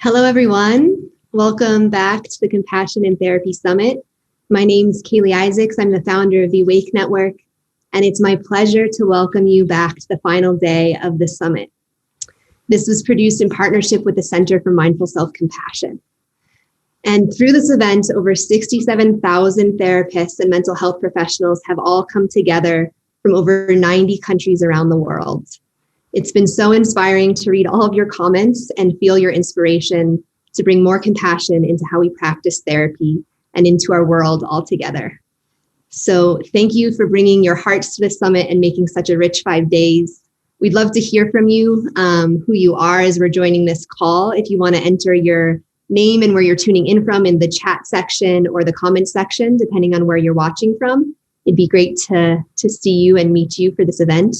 Hello, everyone. Welcome back to the Compassion in Therapy Summit. My name is Kaylee Isaacs. I'm the founder of the Awake Network, and it's my pleasure to welcome you back to the final day of the summit. This was produced in partnership with the Center for Mindful Self-Compassion. And through this event, over 67,000 therapists and mental health professionals have all come together from over 90 countries around the world. It's been so inspiring to read all of your comments and feel your inspiration to bring more compassion into how we practice therapy and into our world altogether. So thank you for bringing your hearts to the summit and making such a rich 5 days. We'd love to hear from you, who you are as we're joining this call. If you want to enter your name and where you're tuning in from in the chat section or the comment section, depending on where you're watching from, it'd be great to see you and meet you for this event.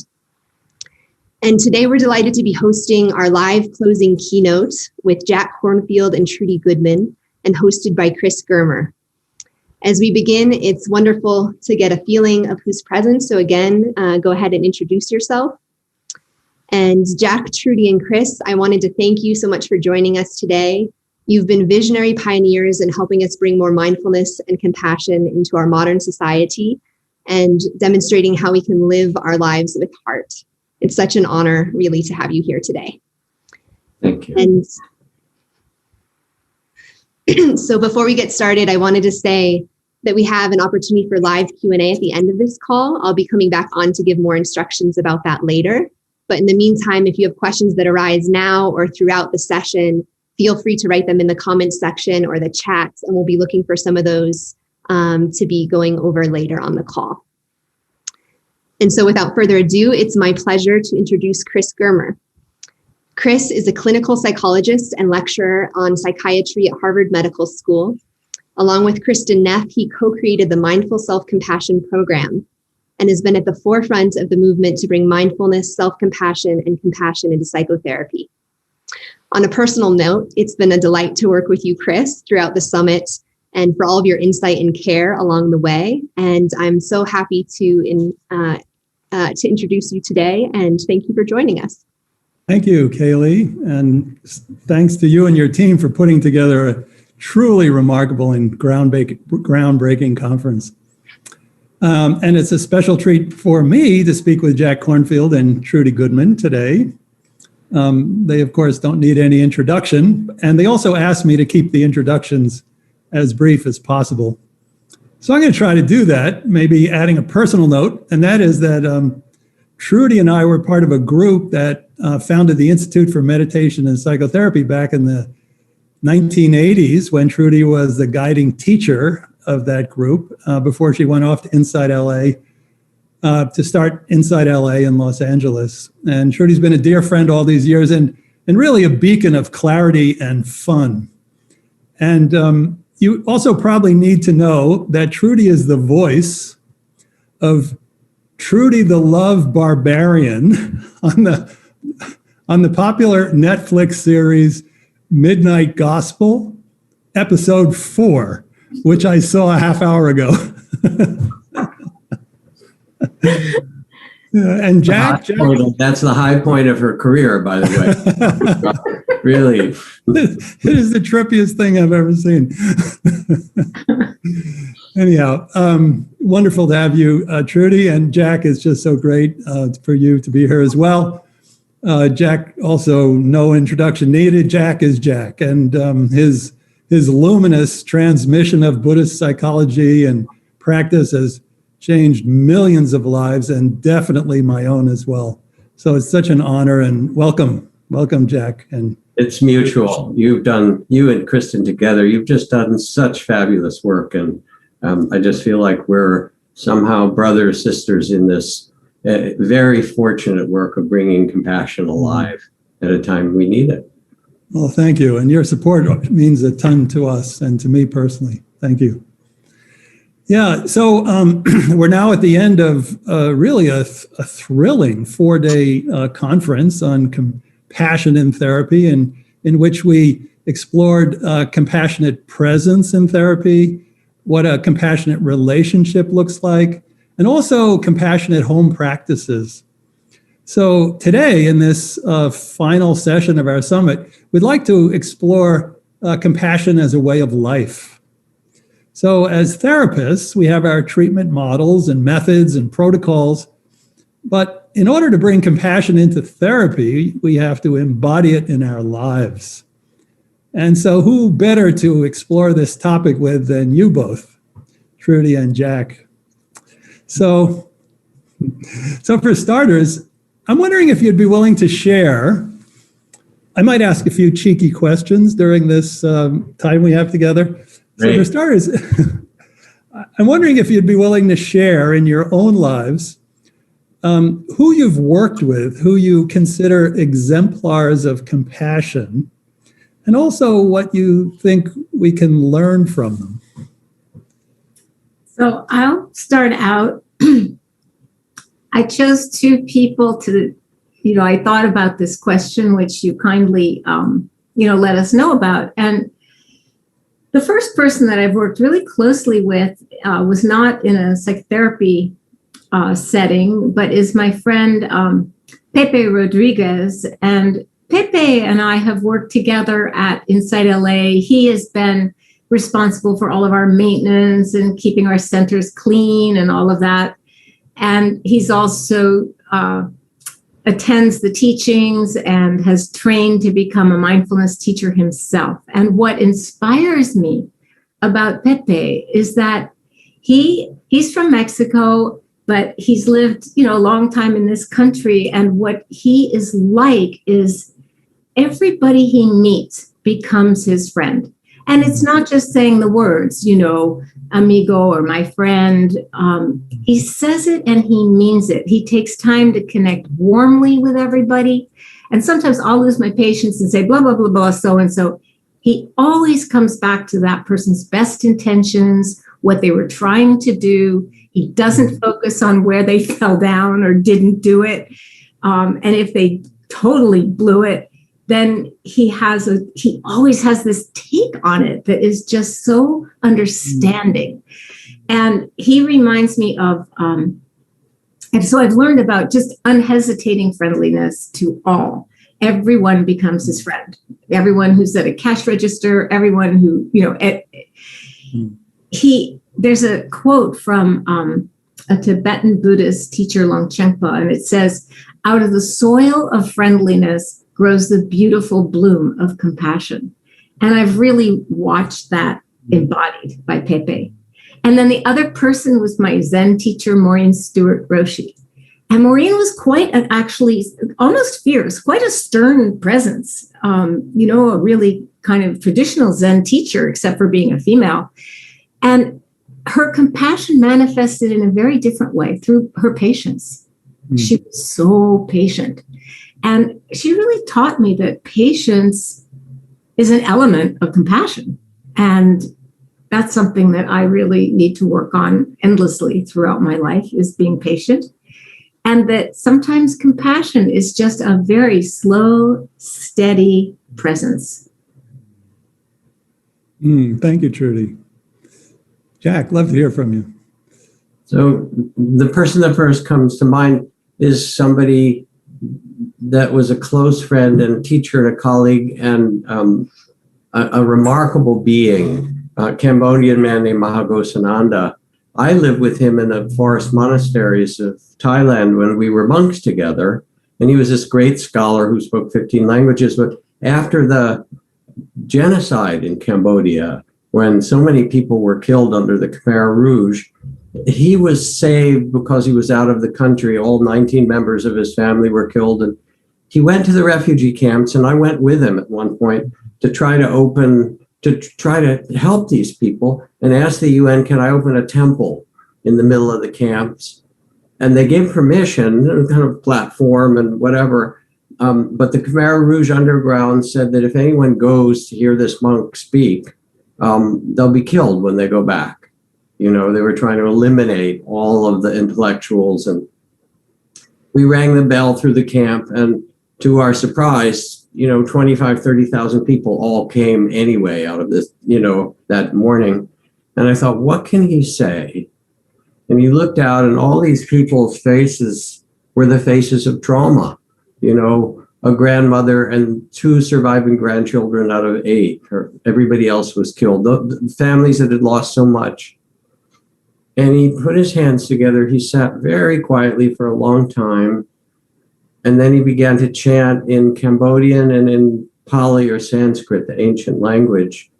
And today we're delighted to be hosting our live closing keynote with Jack Kornfield and Trudy Goodman and hosted by Germer. As we begin, it's wonderful to get a feeling of who's present. So again, go ahead and introduce yourself. And Jack, Trudy, and Chris, I wanted to thank you so much for joining us today. You've been visionary pioneers in helping us bring more mindfulness and compassion into our modern society and demonstrating how we can live our lives with heart. It's such an honor, really, to have you here today. Thank you. And so before we get started, I wanted to say that we have an opportunity for live Q&A at the end of this call. I'll be coming back on to give more instructions about that later. But in the meantime, if you have questions that arise now or throughout the session, feel free to write them in the comments section or the chats, and we'll be looking for some of those to be going over later on the call. And so without further ado, it's my pleasure to introduce Germer. Chris is a clinical psychologist and lecturer on psychiatry at Harvard Medical School. Along with Kristen Neff, he co-created the Mindful Self-Compassion program and has been at the forefront of the movement to bring mindfulness, self-compassion, and compassion into psychotherapy. On a personal note, it's been a delight to work with you, Chris, throughout the summit and for all of your insight and care along the way. And I'm so happy to introduce you today, and thank you for joining us. Thank you, Kaylee, and thanks to you and your team for putting together a truly remarkable and groundbreaking conference. And it's a special treat for me to speak with Jack Kornfield and Trudy Goodman today. They, of course, don't need any introduction, and they also asked me to keep the introductions as brief as possible. So I'm going to try to do that, maybe adding a personal note, and that is that Trudy and I were part of a group that founded the Institute for Meditation and Psychotherapy back in the 1980s when Trudy was the guiding teacher of that group before she went off to Inside LA to start Inside LA in Los Angeles. And Trudy's been a dear friend all these years and really a beacon of clarity and fun. And you also probably need to know that Trudy is the voice of Trudy the Love Barbarian on the popular Netflix series Midnight Gospel, episode 4, which I saw a half hour ago. And Jack, that's the high point of her career, by the way. Really. It is the trippiest thing I've ever seen. Anyhow, wonderful to have you, Trudy, and Jack is just so great for you to be here as well. Jack, also no introduction needed. Jack is Jack, and his luminous transmission of Buddhist psychology and practice has changed millions of lives, and definitely my own as well. So it's such an honor, and welcome, Jack. And it's mutual. You and Kristen together, you've just done such fabulous work, and I just feel like we're somehow brothers, sisters in this very fortunate work of bringing compassion alive at a time we need it. Well, thank you, and your support means a ton to us and to me personally. Thank you. Yeah, so we're now at the end of really a thrilling 4-day conference on compassion in therapy, and in which we explored compassionate presence in therapy, what a compassionate relationship looks like, and also compassionate home practices. So today, in this final session of our summit, we'd like to explore compassion as a way of life. So as therapists, we have our treatment models and methods and protocols, but in order to bring compassion into therapy, we have to embody it in our lives. And so who better to explore this topic with than you both, Trudy and Jack? So for starters, I'm wondering if you'd be willing to share. I might ask a few cheeky questions during this time we have together. Great. So for starters, I'm wondering if you'd be willing to share in your own lives who you've worked with, who you consider exemplars of compassion, and also what you think we can learn from them. So I'll start out. I chose two people to, I thought about this question, which you kindly, let us know about. And the first person that I've worked really closely with was not in a psychotherapy setting, but is my friend Pepe Rodriguez. And Pepe and I have worked together at Inside LA. He has been responsible for all of our maintenance and keeping our centers clean and all of that. And he's also attends the teachings and has trained to become a mindfulness teacher himself. And what inspires me about Pepe is that he's from Mexico, but he's lived, a long time in this country. And what he is like is everybody he meets becomes his friend. And it's not just saying the words, amigo or my friend. He says it and he means it. He takes time to connect warmly with everybody. And sometimes I'll lose my patience and say, blah, blah, blah, blah, so-and-so. He always comes back to that person's best intentions, what they were trying to do. He doesn't focus on where they fell down or didn't do it. And if they totally blew it, then he always has this take on it that is just so understanding. And he reminds me of, and so I've learned about just unhesitating friendliness to all. Everyone becomes his friend. Everyone who's at a cash register, everyone who, there's a quote from a Tibetan Buddhist teacher, Longchenpa, and it says, out of the soil of friendliness grows the beautiful bloom of compassion. And I've really watched that embodied by Pepe. And then the other person was my Zen teacher, Maureen Stewart Roshi. And Maureen was actually almost fierce, quite a stern presence, a really kind of traditional Zen teacher, except for being a female. And her compassion manifested in a very different way through her patience. She was so patient. And she really taught me that patience is an element of compassion. And that's something that I really need to work on endlessly throughout my life, is being patient. And that sometimes compassion is just a very slow, steady presence. Thank you, Trudy. Jack, love to hear from you. So the person that first comes to mind is somebody that was a close friend and teacher and a colleague and a remarkable being, a Cambodian man named Mahagosananda. I lived with him in the forest monasteries of Thailand when we were monks together. And he was this great scholar who spoke 15 languages. But after the genocide in Cambodia, when so many people were killed under the Khmer Rouge, he was saved because he was out of the country. All 19 members of his family were killed. And he went to the refugee camps, and I went with him at one point to try to help these people and ask the UN, can I open a temple in the middle of the camps? And they gave permission, kind of platform and whatever. But the Khmer Rouge underground said that if anyone goes to hear this monk speak, they'll be killed when they go back. They were trying to eliminate all of the intellectuals. And we rang the bell through the camp, and to our surprise, 25, 30,000 people all came anyway out of this, that morning. And I thought, what can he say? And he looked out, and all these people's faces were the faces of trauma. You know, a grandmother and 2 surviving grandchildren out of 8. Everybody else was killed. The families that had lost so much. And he put his hands together. He sat very quietly for a long time. And then he began to chant in Cambodian and in Pali or Sanskrit, the ancient language,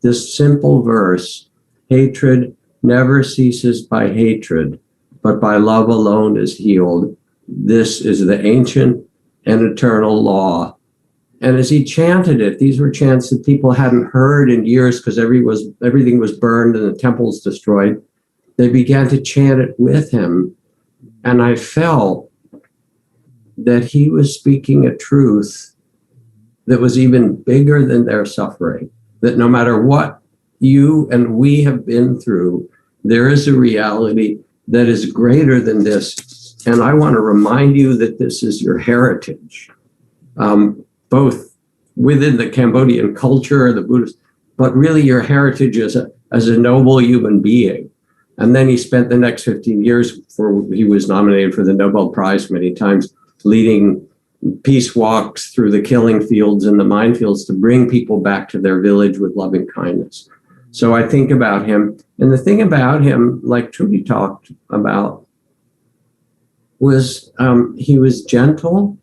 this simple verse: hatred never ceases by hatred, but by love alone is healed. This is the ancient and eternal law. And as he chanted it, these were chants that people hadn't heard in years because everything was burned and the temples destroyed. They began to chant it with him. And I felt that he was speaking a truth that was even bigger than their suffering, that no matter what you and we have been through, there is a reality that is greater than this. And I want to remind you that this is your heritage, both within the Cambodian culture, the Buddhist, but really your heritage as a noble human being. And then he spent the next 15 years before he was nominated for the Nobel Prize many times, leading peace walks through the killing fields and the minefields to bring people back to their village with loving kindness. So I think about him. And the thing about him, like Trudy talked about, was he was gentle.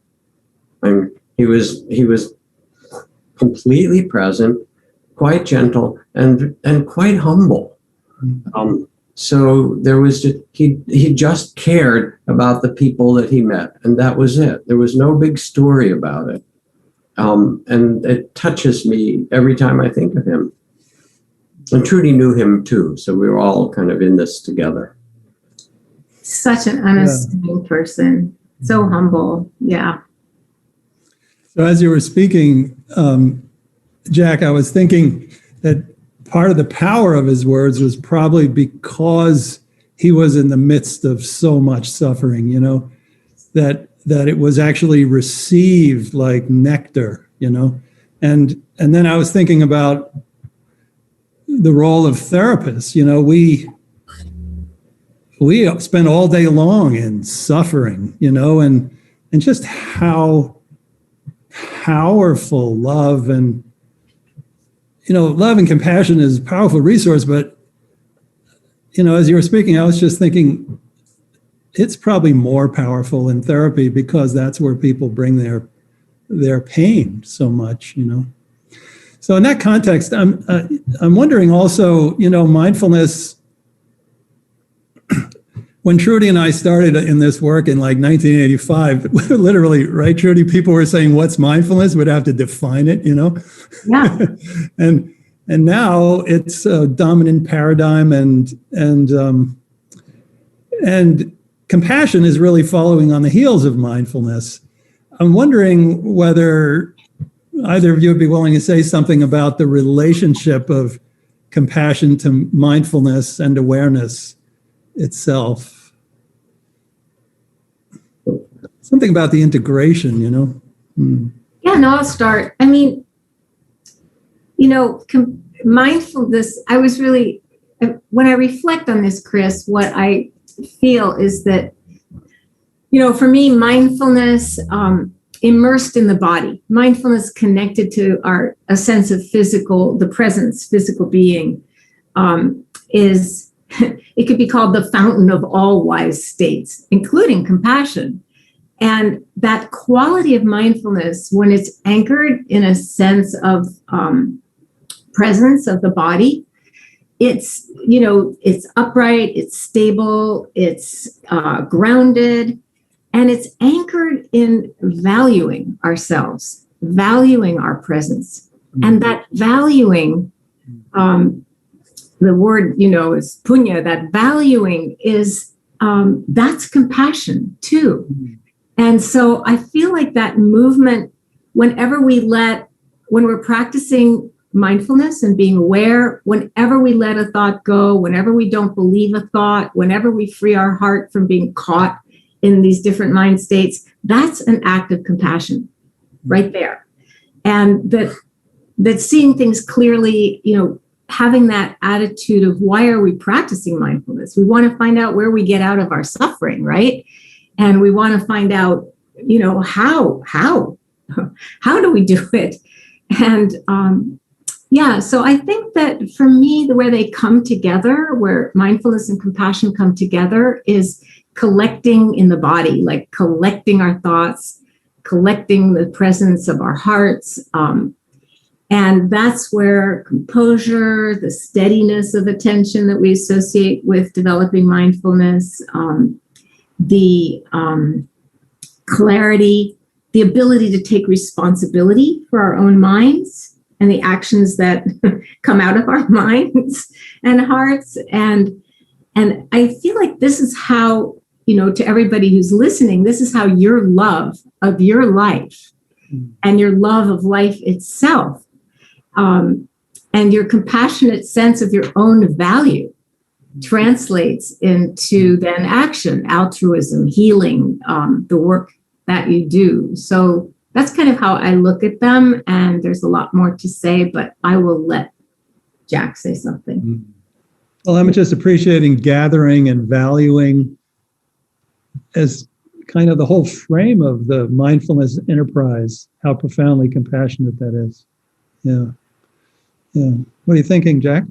He was completely present, quite gentle, and quite humble. So there was just, he just cared about the people that he met, and that was it. There was no big story about it. And it touches me every time I think of him. And Trudy knew him too, so we were all kind of in this together. Such an unassuming person, so humble. Yeah. So as you were speaking, Jack, I was thinking that part of the power of his words was probably because he was in the midst of so much suffering, you know, that it was actually received like nectar, you know. And then I was thinking about the role of therapists. You know, we spend all day long in suffering, you know, and just how powerful love and, you know, love and compassion is a powerful resource. But, you know, as you were speaking, I was just thinking it's probably more powerful in therapy because that's where people bring their pain so much, you know. So in that context, I'm wondering also, you know, mindfulness. When Trudy and I started in this work in like 1985, literally, right, Trudy, people were saying, what's mindfulness? We'd have to define it, you know? Yeah. and now it's a dominant paradigm, and compassion is really following on the heels of mindfulness. I'm wondering whether either of you would be willing to say something about the relationship of compassion to mindfulness and awareness itself. Something about the integration, you know? Yeah, no, I'll start. I mean, you know, mindfulness, I was really, when I reflect on this, Chris, what I feel is that, you know, for me, mindfulness, immersed in the body, mindfulness connected to a sense of the presence, physical being, is, it could be called the fountain of all wise states, including compassion. And that quality of mindfulness, when it's anchored in a sense of presence of the body, it's, you know, it's upright, it's stable, it's grounded, and it's anchored in valuing ourselves, valuing our presence. And that valuing, the word, you know, is punya, that valuing is, that's compassion too. And so I feel like that movement, when we're practicing mindfulness and being aware, whenever we let a thought go, whenever we don't believe a thought, whenever we free our heart from being caught in these different mind states, that's an act of compassion right there. And that seeing things clearly, you know, having that attitude of why are we practicing mindfulness? We want to find out where we get out of our suffering, right? And we want to find out, how do we do it? And so I think that for me, where they come together, where mindfulness and compassion come together, is collecting in the body, like collecting our thoughts, collecting the presence of our hearts. And that's where composure, the steadiness of attention that we associate with developing mindfulness, the clarity, the ability to take responsibility for our own minds and the actions that come out of our minds and hearts. And I feel like this is how, to everybody who's listening, this is how your love of your life and your love of life itself, and your compassionate sense of your own value translates into then action, altruism, healing, the work that you do. So that's kind of how I look at them. And there's a lot more to say, but I will let Jack say something. Well, I'm just appreciating gathering and valuing as kind of the whole frame of the mindfulness enterprise, how profoundly compassionate that is. Yeah. What are you thinking, Jack?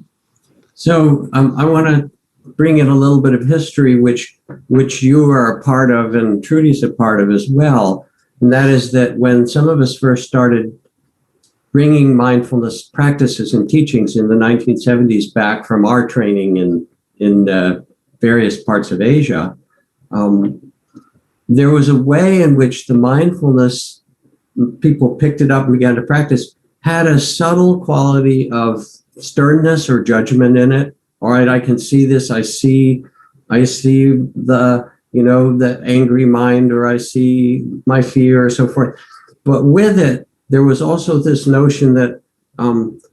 So I want to bring in a little bit of history, which you are a part of and Trudy's a part of as well. And that is that when some of us first started bringing mindfulness practices and teachings in the 1970s back from our training in various parts of Asia, there was a way in which the mindfulness people picked it up and began to practice had a subtle quality of sternness or judgment in it. All right, I can see this. I see the, the angry mind, or I see my fear, or so forth. But with it, there was also this notion that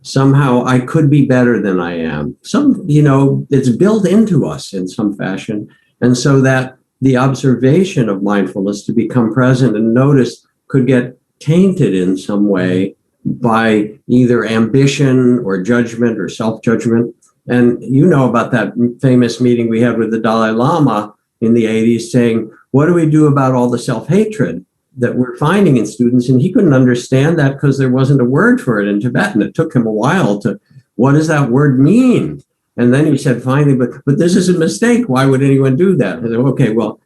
somehow I could be better than I am. It's built into us in some fashion. And so that the observation of mindfulness to become present and notice could get tainted in some way by either ambition or judgment or self-judgment. And you know about that famous meeting we had with the Dalai Lama in the 80s saying, what do we do about all the self-hatred that we're finding in students? And he couldn't understand that because there wasn't a word for it in Tibetan. It took him a while to, what does that word mean? And then he said, finally, but this is a mistake. Why would anyone do that? I said, okay, well,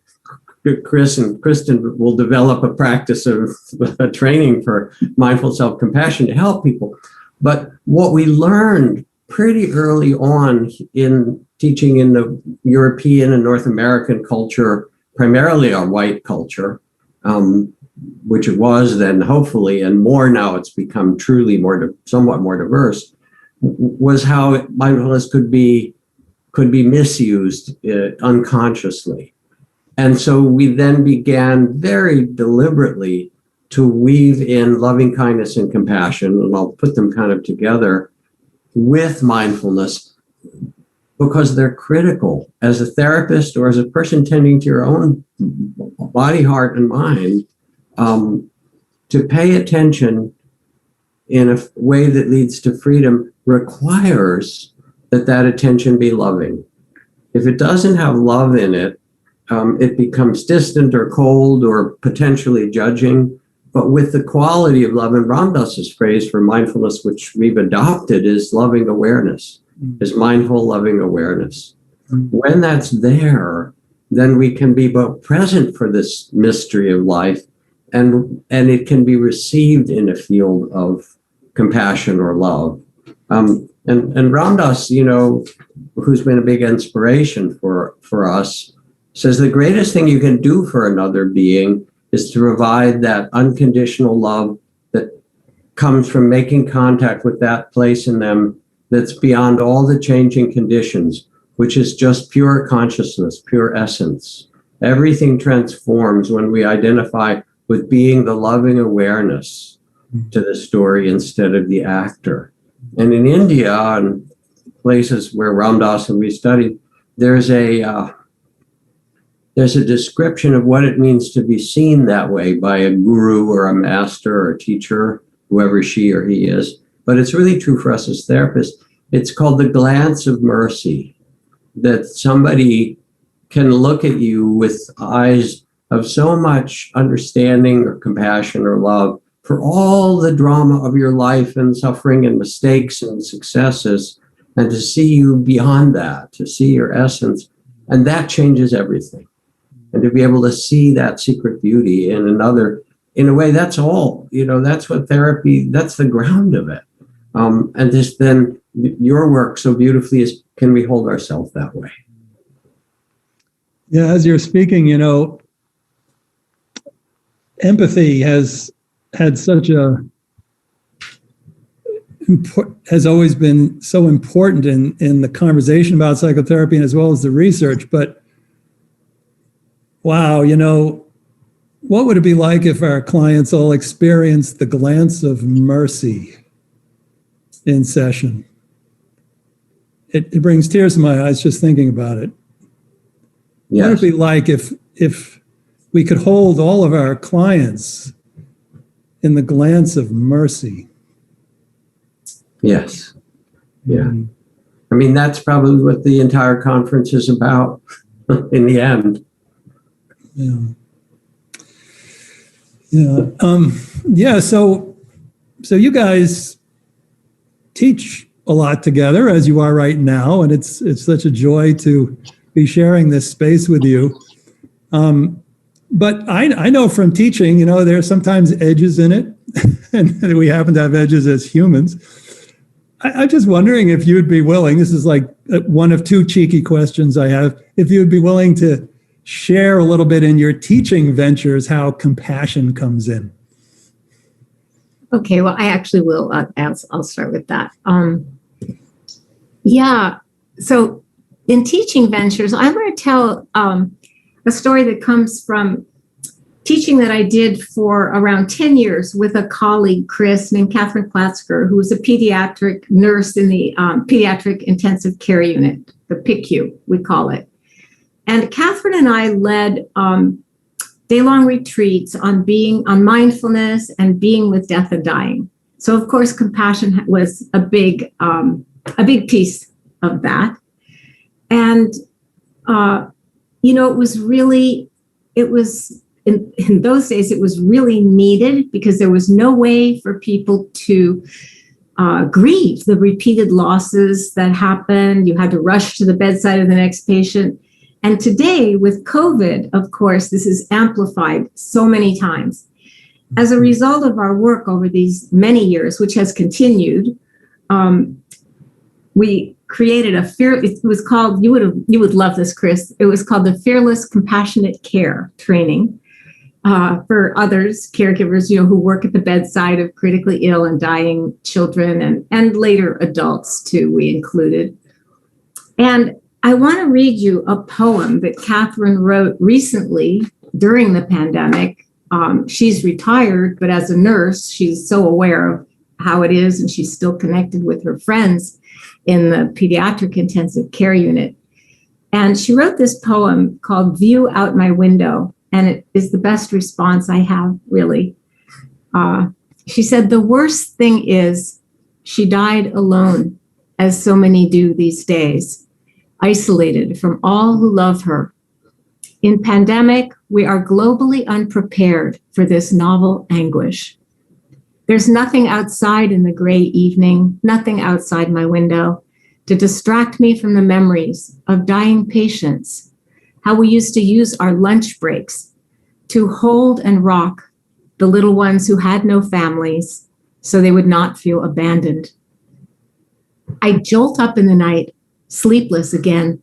Chris and Kristen will develop a practice of a training for mindful self-compassion to help people. But what we learned pretty early on in teaching in the European and North American culture, primarily our white culture, which it was then hopefully, and more now it's become truly somewhat more diverse, was how mindfulness could be misused unconsciously. And so we then began very deliberately to weave in loving kindness and compassion, and I'll put them kind of together with mindfulness because they're critical. As a therapist or as a person tending to your own body, heart, and mind, to pay attention in a way that leads to freedom requires that attention be loving. If it doesn't have love in it, it becomes distant or cold or potentially judging. But with the quality of love, and Ram Dass's phrase for mindfulness, which we've adopted, is loving awareness, is mindful loving awareness. When that's there, then we can be both present for this mystery of life, and it can be received in a field of compassion or love. And Ram Dass, who's been a big inspiration for us, says the greatest thing you can do for another being is to provide that unconditional love that comes from making contact with that place in them that's beyond all the changing conditions, which is just pure consciousness, pure essence. Everything transforms when we identify with being the loving awareness to the story instead of the actor. And in India, and places where Ram Dass and we studied, there's a description of what it means to be seen that way by a guru or a master or a teacher, whoever she or he is. But it's really true for us as therapists. It's called the glance of mercy, that somebody can look at you with eyes of so much understanding or compassion or love for all the drama of your life and suffering and mistakes and successes, and to see you beyond that, to see your essence. And that changes everything. And to be able to see that secret beauty in another, in a way, that's all, that's what therapy, that's the ground of it. And just then your work so beautifully is, can we hold ourselves that way? Yeah, as you're speaking, empathy has had has always been so important in the conversation about psychotherapy and as well as the research. But wow, what would it be like if our clients all experienced the glance of mercy in session? It brings tears to my eyes just thinking about it. Yes. What would it be like if we could hold all of our clients in the glance of mercy? Yes. Yeah. I mean, that's probably what the entire conference is about in the end. Yeah. Yeah. So you guys teach a lot together, as you are right now, and it's such a joy to be sharing this space with you. But I know from teaching, there are sometimes edges in it, and we happen to have edges as humans. I'm just wondering if you'd be willing, this is like one of two cheeky questions I have, if you'd be willing to share a little bit in your teaching ventures how compassion comes in. Okay, well, I actually will. I'll start with that. Yeah, so in teaching ventures, I'm going to tell a story that comes from teaching that I did for around 10 years with a colleague, Chris, named Catherine Platzker, who was a pediatric nurse in the Pediatric Intensive Care Unit, the PICU, we call it. And Catherine and I led day-long retreats on mindfulness and being with death and dying. So, of course, compassion was a big piece of that. And, it was in those days, it was really needed because there was no way for people to grieve the repeated losses that happened. You had to rush to the bedside of the next patient. And today, with COVID, of course, this is amplified so many times. As a result of our work over these many years, which has continued, we created it was called, you would love this, Chris. It was called the Fearless Compassionate Care Training for others, caregivers, who work at the bedside of critically ill and dying children and later adults too, we included. And I want to read you a poem that Catherine wrote recently during the pandemic. She's retired, but as a nurse, she's so aware of how it is, and she's still connected with her friends in the pediatric intensive care unit. And she wrote this poem called View Out My Window, and it is the best response I have, really. She said, the worst thing is she died alone, as so many do these days, isolated from all who love her. In pandemic, we are globally unprepared for this novel anguish. There's nothing outside in the gray evening, nothing outside my window to distract me from the memories of dying patients, how we used to use our lunch breaks to hold and rock the little ones who had no families so they would not feel abandoned. I jolt up in the night, sleepless again.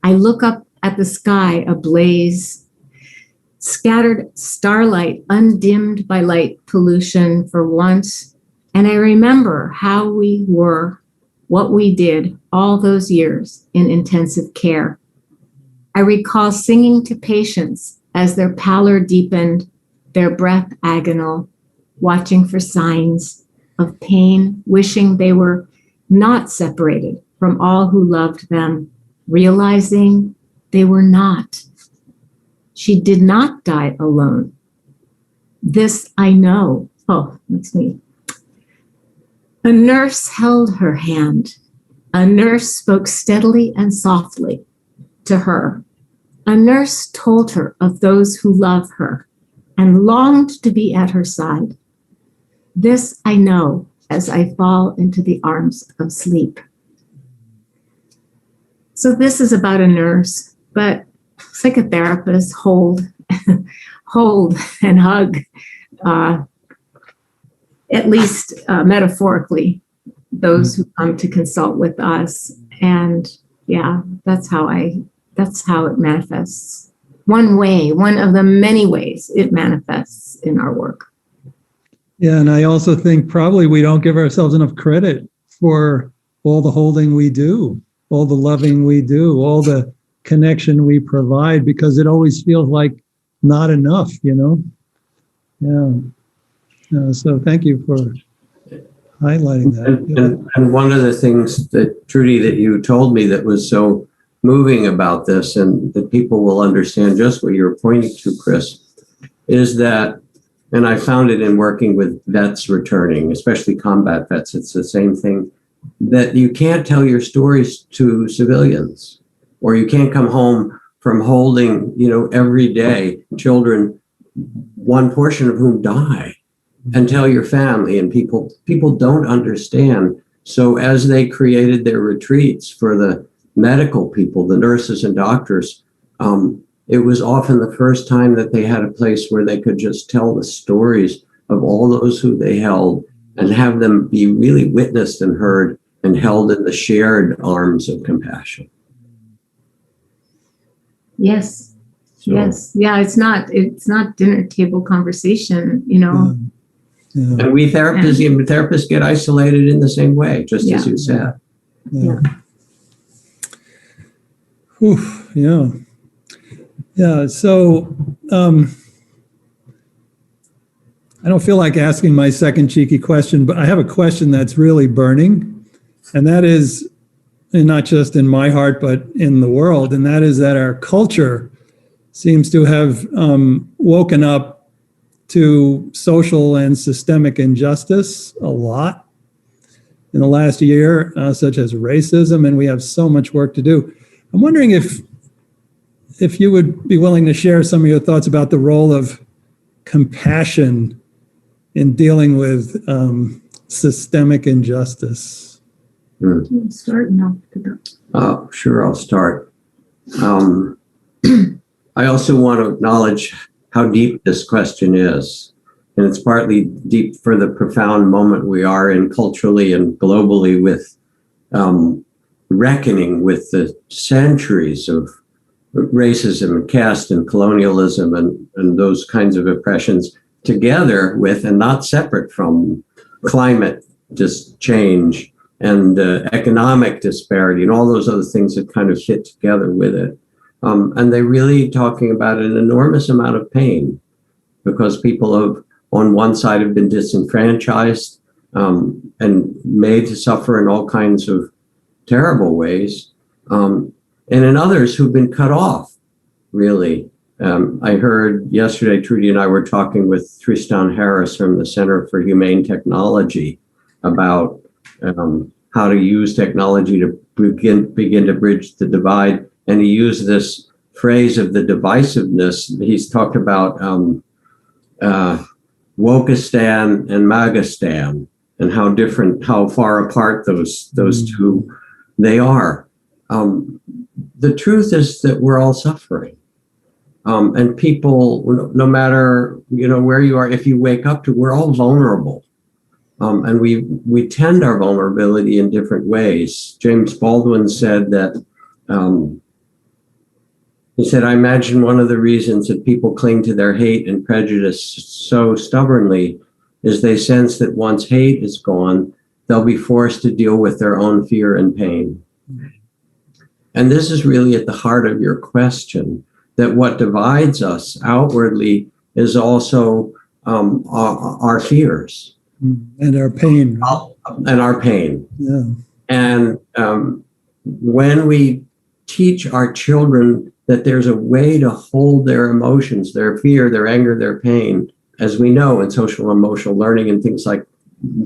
I look up at the sky ablaze, scattered starlight undimmed by light pollution for once, and I remember how we were, what we did all those years in intensive care. I recall singing to patients as their pallor deepened, their breath agonal, watching for signs of pain, wishing they were not separated from all who loved them, realizing they were not. She did not die alone. This I know. Oh, that's me. A nurse held her hand. A nurse spoke steadily and softly to her. A nurse told her of those who love her and longed to be at her side. This I know as I fall into the arms of sleep. So this is about a nurse, but psychotherapists hold and hug, at least metaphorically, those who come to consult with us. And yeah, that's how it manifests. One of the many ways it manifests in our work. Yeah, and I also think probably we don't give ourselves enough credit for all the holding we do, all the loving we do, all the connection we provide, because it always feels like not enough, Yeah. So thank you for highlighting that. And one of the things that, Trudy, that you told me that was so moving about this, and that people will understand just what you're pointing to, Chris, is that, and I found it in working with vets returning, especially combat vets, it's the same thing, that you can't tell your stories to civilians, or you can't come home from holding, every day children, one portion of whom die, and tell your family, and people don't understand. So as they created their retreats for the medical people, the nurses and doctors, it was often the first time that they had a place where they could just tell the stories of all those who they held and have them be really witnessed and heard and held in the shared arms of compassion. Yes. So, yes. Yeah. It's not dinner table conversation, Yeah. And we therapists get isolated in the same way, just as you said. Yeah. Whew, yeah. Yeah. So I don't feel like asking my second cheeky question, but I have a question that's really burning. And that is, and not just in my heart, but in the world. And that is that our culture seems to have woken up to social and systemic injustice a lot in the last year, such as racism, and we have so much work to do. I'm wondering if you would be willing to share some of your thoughts about the role of compassion in dealing with systemic injustice. Start now. Oh, sure, I'll start. I also want to acknowledge how deep this question is. And it's partly deep for the profound moment we are in culturally and globally with reckoning with the centuries of racism and caste and colonialism and those kinds of oppressions, together with and not separate from climate change and economic disparity and all those other things that kind of fit together with it. And they're really talking about an enormous amount of pain because people have, on one side, have been disenfranchised and made to suffer in all kinds of terrible ways. And in others who've been cut off, really. I heard yesterday, Trudy and I were talking with Tristan Harris from the Center for Humane Technology about how to use technology to begin to bridge the divide. And he used this phrase of the divisiveness. He's talked about Wokistan and Magistan and how far apart those two they are. The truth is that we're all suffering. And people, no matter where you are, if you wake up to, we're all vulnerable. And we tend our vulnerability in different ways. James Baldwin said that, he said, I imagine one of the reasons that people cling to their hate and prejudice so stubbornly is they sense that once hate is gone, they'll be forced to deal with their own fear and pain. And this is really at the heart of your question, that what divides us outwardly is also our fears. And our pain. Right? And our pain. Yeah. And when we teach our children that there's a way to hold their emotions, their fear, their anger, their pain, as we know in social emotional learning and things like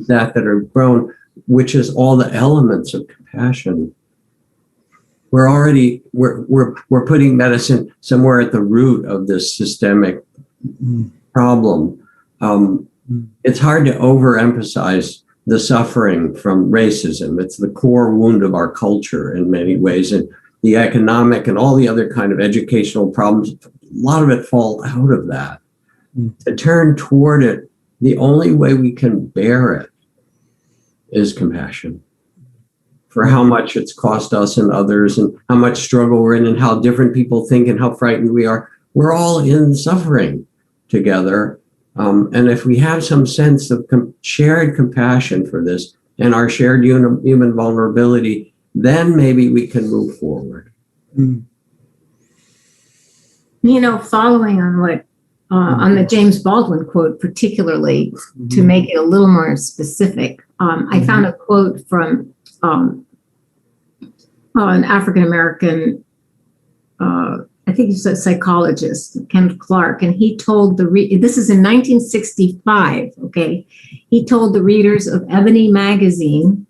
that are grown, which is all the elements of compassion, we're putting medicine somewhere at the root of this systemic problem. It's hard to overemphasize the suffering from racism. It's the core wound of our culture in many ways, and the economic and all the other kind of educational problems. A lot of it fall out of that. To turn toward it, the only way we can bear it is compassion for how much it's cost us and others, and how much struggle we're in, and how different people think, and how frightened we are. We're all in suffering together. And if we have some sense of shared compassion for this and our shared human vulnerability, then maybe we can move forward. Following on what on the James Baldwin quote, particularly to make it a little more specific, I found a quote from an African-American, I think he's a psychologist, Ken Clark, and he told this is in 1965, okay? He told the readers of Ebony magazine,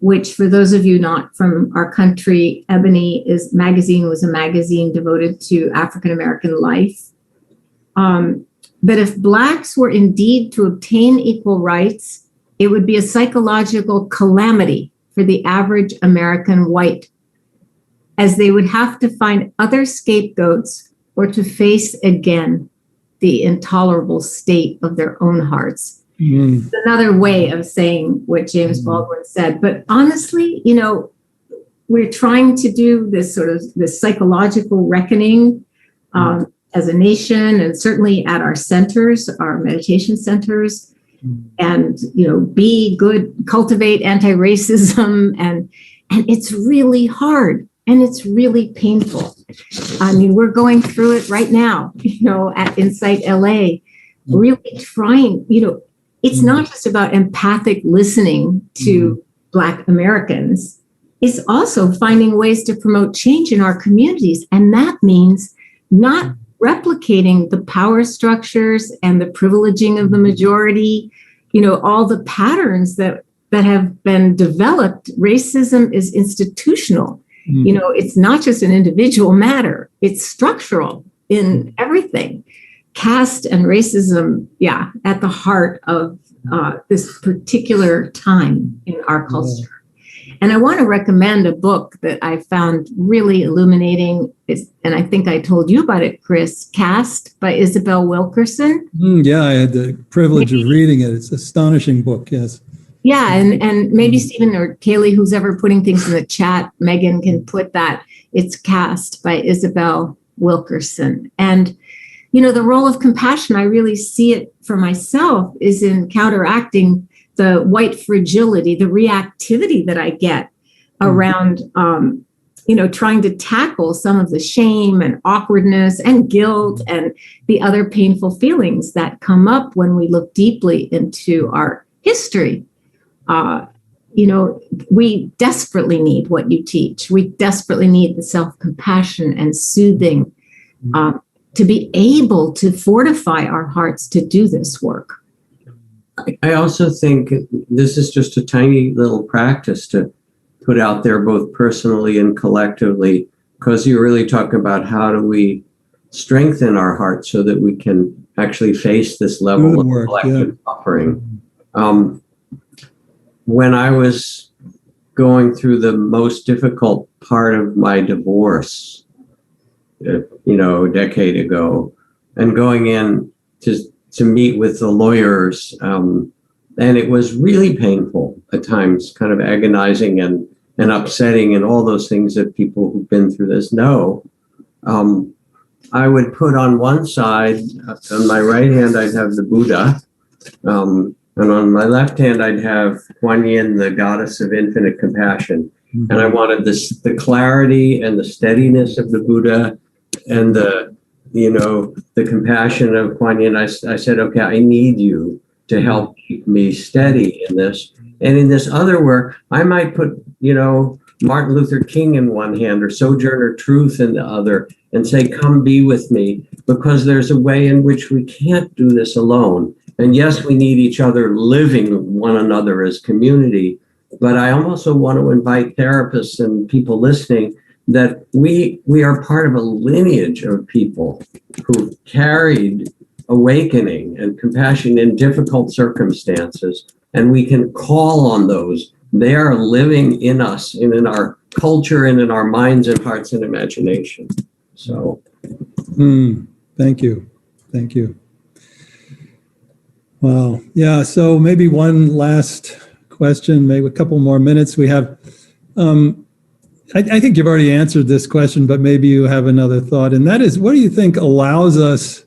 which for those of you not from our country, Ebony magazine was a magazine devoted to African-American life, that if Blacks were indeed to obtain equal rights, it would be a psychological calamity for the average American white, as they would have to find other scapegoats or to face again the intolerable state of their own hearts. It's another way of saying what James Baldwin said. But honestly, we're trying to do this psychological reckoning as a nation, and certainly at our centers, our meditation centers, and be good, cultivate anti-racism, and it's really hard. And it's really painful. I mean, we're going through it right now, at Insight LA, really trying, it's not just about empathic listening to Black Americans. It's also finding ways to promote change in our communities. And that means not replicating the power structures and the privileging of the majority, all the patterns that have been developed. Racism is institutional. It's not just an individual matter. It's structural in everything. Caste and racism, at the heart of this particular time in our culture. And I want to recommend a book that I found really illuminating. And I think I told you about it, Chris, Caste by Isabel Wilkerson. I had the privilege of reading it. It's an astonishing book, yes. Yeah, and maybe Stephen or Kaylee, who's ever putting things in the chat, Megan can put that. It's Caste by Isabel Wilkerson. And, the role of compassion, I really see it for myself, is in counteracting the white fragility, the reactivity that I get around, trying to tackle some of the shame and awkwardness and guilt and the other painful feelings that come up when we look deeply into our history. We desperately need what you teach. We desperately need the self-compassion and soothing to be able to fortify our hearts to do this work. I also think this is just a tiny little practice to put out there, both personally and collectively, because you really talk about how do we strengthen our hearts so that we can actually face this level of collective suffering. When I was going through the most difficult part of my divorce, a decade ago, and going in to meet with the lawyers, and it was really painful at times, kind of agonizing and upsetting, and all those things that people who've been through this know. I would put on one side, on my right hand, I'd have the Buddha. And on my left hand, I'd have Kuan Yin, the goddess of infinite compassion. And I wanted the clarity and the steadiness of the Buddha and the compassion of Kuan Yin. I said, okay, I need you to help keep me steady in this. And in this other work, I might put, Martin Luther King in one hand or Sojourner Truth in the other and say, come be with me, because there's a way in which we can't do this alone. And yes, we need each other living with one another as community, but I also want to invite therapists and people listening that we are part of a lineage of people who carried awakening and compassion in difficult circumstances, and we can call on those. They are living in us and in our culture and in our minds and hearts and imagination. So thank you. Thank you. Wow. Yeah. So maybe one last question, maybe a couple more minutes. We have, I think you've already answered this question, but maybe you have another thought. And that is, what do you think allows us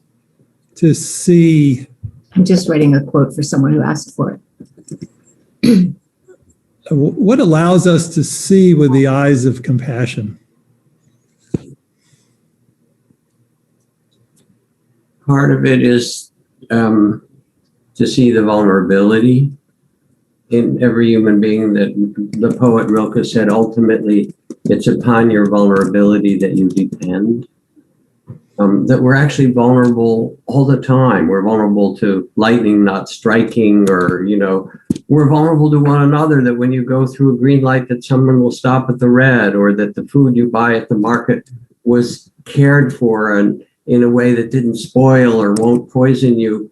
to see? I'm just writing a quote for someone who asked for it. What allows us to see with the eyes of compassion? Part of it is to see the vulnerability in every human being. That the poet Rilke said, ultimately, it's upon your vulnerability that you depend. That we're actually vulnerable all the time. We're vulnerable to lightning not striking, or, we're vulnerable to one another, that when you go through a green light, that someone will stop at the red, or that the food you buy at the market was cared for and in a way that didn't spoil or won't poison you.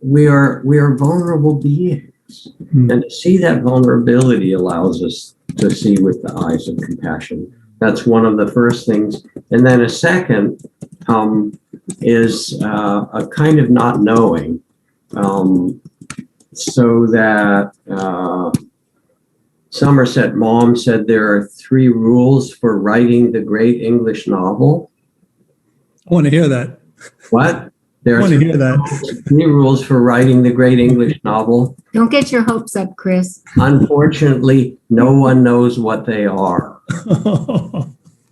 We are vulnerable beings. And to see that vulnerability allows us to see with the eyes of compassion. That's one of the first things. And then a second is a kind of not knowing. So that Somerset Maugham said there are 3 rules for writing the great English novel. I want to hear that. What? I want to hear that. 3 rules for writing the great English novel. Don't get your hopes up, Chris. Unfortunately, no one knows what they are.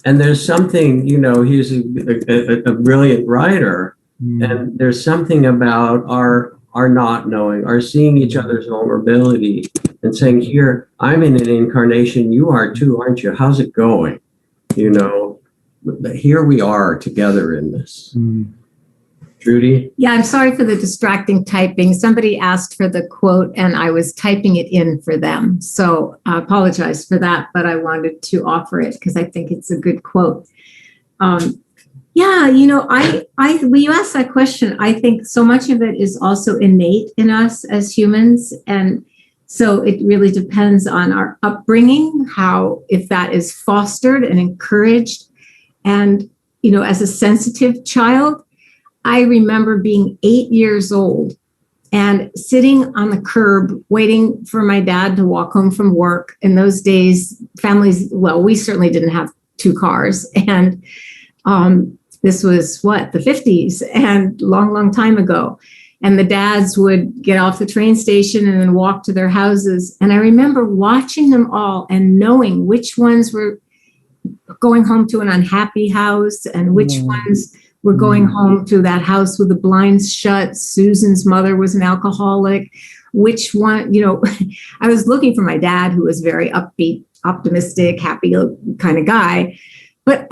And there's something, he's a brilliant writer, and there's something about our not knowing, our seeing each other's vulnerability and saying, here, I'm in an incarnation, you are too, aren't you? How's it going? Here we are together in this. Trudy? Yeah, I'm sorry for the distracting typing. Somebody asked for the quote and I was typing it in for them. So I apologize for that, but I wanted to offer it because I think it's a good quote. When you asked that question, I think so much of it is also innate in us as humans. And so it really depends on our upbringing, if that is fostered and encouraged. And, as a sensitive child, I remember being 8 years old and sitting on the curb waiting for my dad to walk home from work. In those days, families, we certainly didn't have 2 cars. And this was the 50s, and long time ago. And the dads would get off the train station and then walk to their houses. And I remember watching them all and knowing which ones were going home to an unhappy house and which ones were going home to that house with the blinds shut. Susan's mother was an alcoholic. Which one, I was looking for my dad, who was very upbeat, optimistic, happy kind of guy. But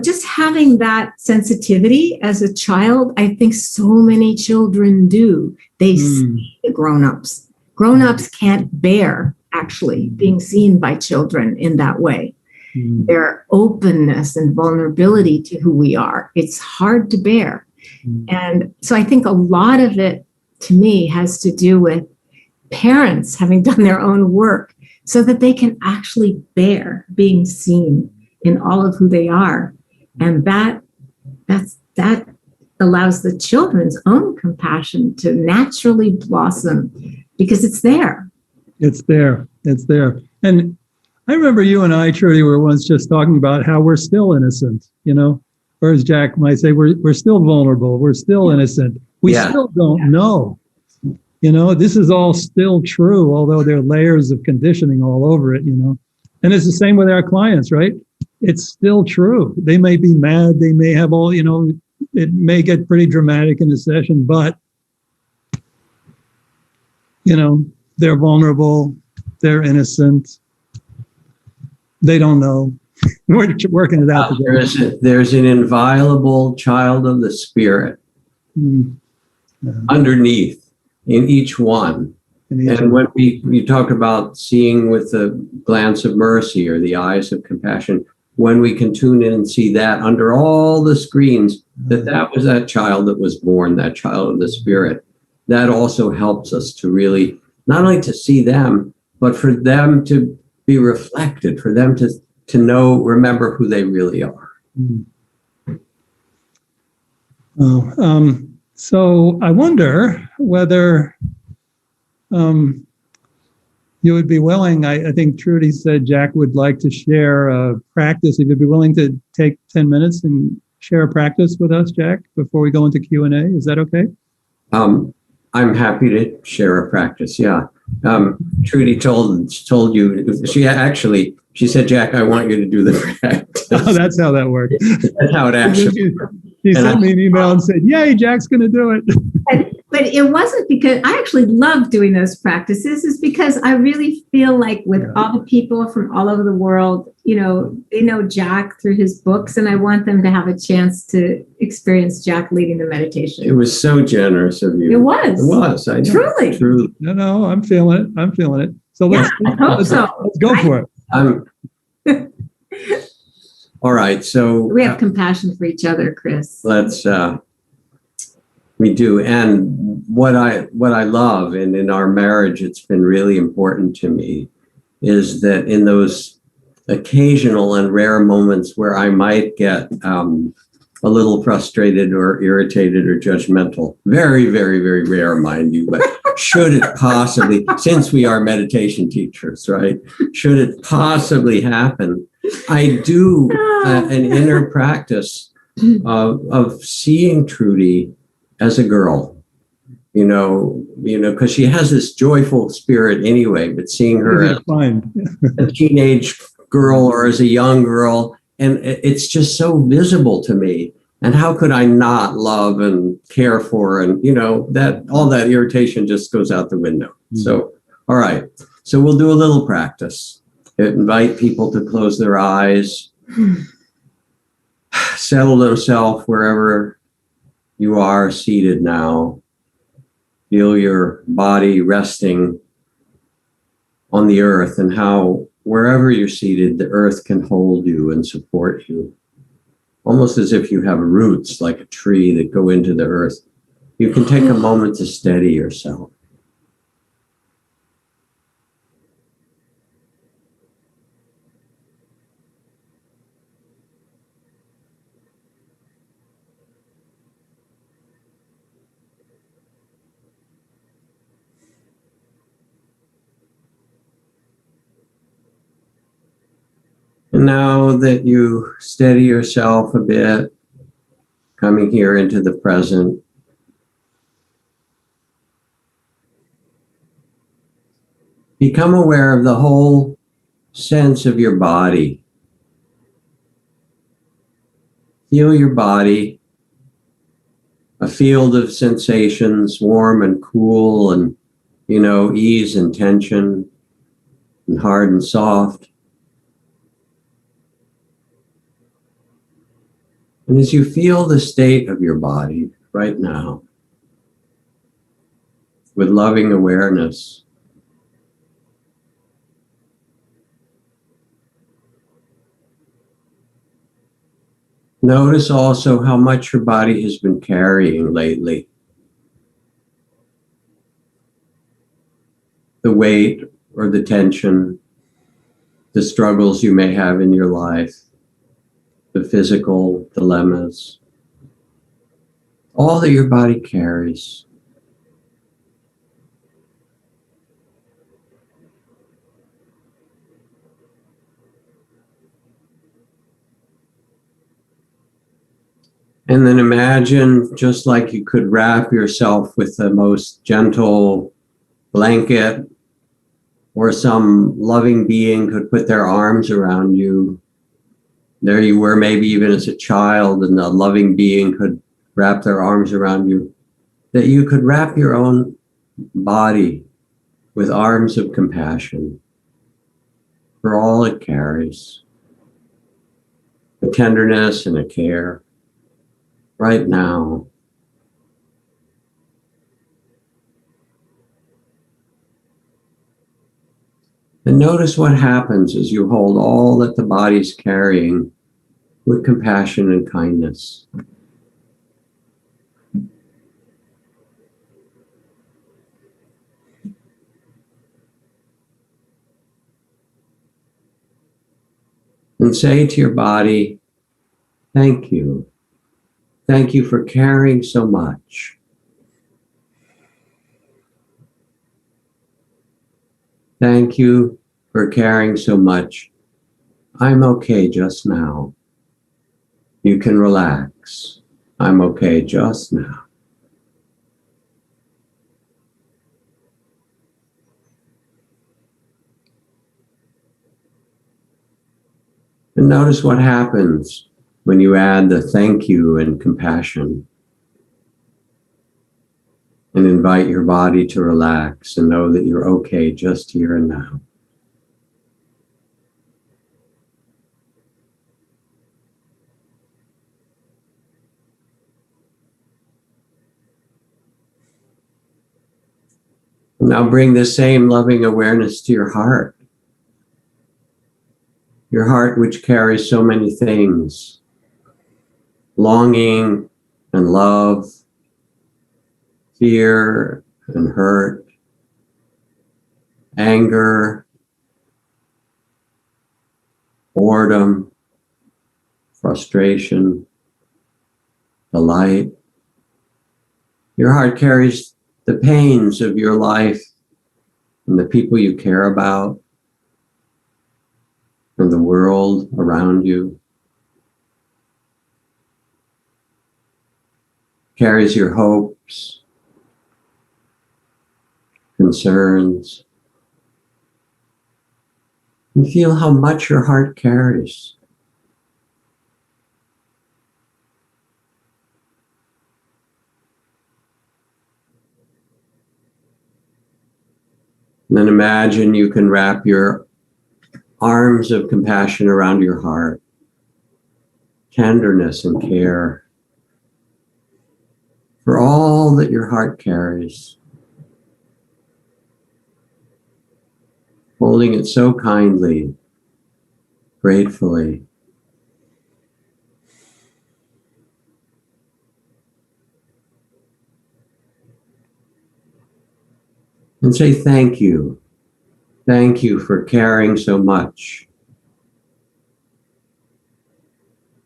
just having that sensitivity as a child, I think so many children do. They see the grown-ups. Grown-ups can't bear actually being seen by children in that way. Their openness and vulnerability to who we are, it's hard to bear. And so I think a lot of it, to me, has to do with parents having done their own work so that they can actually bear being seen in all of who they are. And that allows the children's own compassion to naturally blossom because it's there. It's there. And I remember you and I, Trudy, were once just talking about how we're still innocent, or as Jack might say, we're still vulnerable. We're still innocent. We still don't know. This is all still true, although there are layers of conditioning all over it, And it's the same with our clients, right? It's still true. They may be mad. They may have all, it may get pretty dramatic in a session, but, they're vulnerable. They're innocent. They don't know. We're working it out together. There's an inviolable child of the spirit underneath in each one. And when you talk about seeing with the glance of mercy or the eyes of compassion, when we can tune in and see that under all the screens, that was that child that was born, that child of the spirit, that also helps us to really, not only to see them, but for them to be reflected, for them to know, remember who they really are. Oh, so I wonder whether you would be willing, I think Trudy said Jack would like to share a practice. If you'd be willing to take 10 minutes and share a practice with us, Jack, before we go into Q&A. Is that okay? I'm happy to share a practice, yeah. Trudy told you, she said, Jack, I want you to do the practice. Oh, that's how that worked. That's how it actually worked. She sent me an email and said, yay, Jack's going to do it. But it wasn't because I actually love doing those practices. It's because I really feel like with all the people from all over the world, they know Jack through his books, and I want them to have a chance to experience Jack leading the meditation. It was so generous of you. It was. I know. Truly. No, I'm feeling it. So let's go for it. All right. So we have compassion for each other, Chris. We do. And what I love, and in our marriage, it's been really important to me, is that in those occasional and rare moments where I might get a little frustrated or irritated or judgmental, very, very, very rare, mind you, but should it possibly, since we are meditation teachers, right? Should it possibly happen, I do an inner practice of seeing Trudy as a girl, because she has this joyful spirit anyway, but seeing her as a teenage girl or as a young girl, and it's just so visible to me. And how could I not love and care for, and that all that irritation just goes out the window. So, all right. So we'll do a little practice. Invite people to close their eyes, settle themselves wherever you are seated now. Feel your body resting on the earth, and how wherever you're seated, the earth can hold you and support you. Almost as if you have roots like a tree that go into the earth. You can take a moment to steady yourself. And now that you steady yourself a bit, coming here into the present, become aware of the whole sense of your body. Feel your body, a field of sensations, warm and cool, and, ease and tension, and hard and soft. And as you feel the state of your body right now, with loving awareness, notice also how much your body has been carrying lately. The weight or the tension, the struggles you may have in your life, the physical dilemmas, all that your body carries. And then imagine, just like you could wrap yourself with the most gentle blanket, or some loving being could put their arms around you. There you were, maybe even as a child, and a loving being could wrap their arms around you. That you could wrap your own body with arms of compassion for all it carries, a tenderness and a care right now. And notice what happens as you hold all that the body's carrying with compassion and kindness. And say to your body, thank you. Thank you for caring so much. Thank you for caring so much. I'm okay just now. You can relax. I'm okay just now. And notice what happens when you add the thank you and compassion. And invite your body to relax and know that you're okay just here and now. Now bring the same loving awareness to your heart. Your heart, which carries so many things: longing and love, fear and hurt, anger, boredom, frustration, delight. Your heart carries the pains of your life and the people you care about and the world around you. Carries your hopes, concerns, and feel how much your heart carries. And then imagine you can wrap your arms of compassion around your heart, tenderness and care for all that your heart carries, holding it so kindly, gratefully. And say thank you. Thank you for caring so much.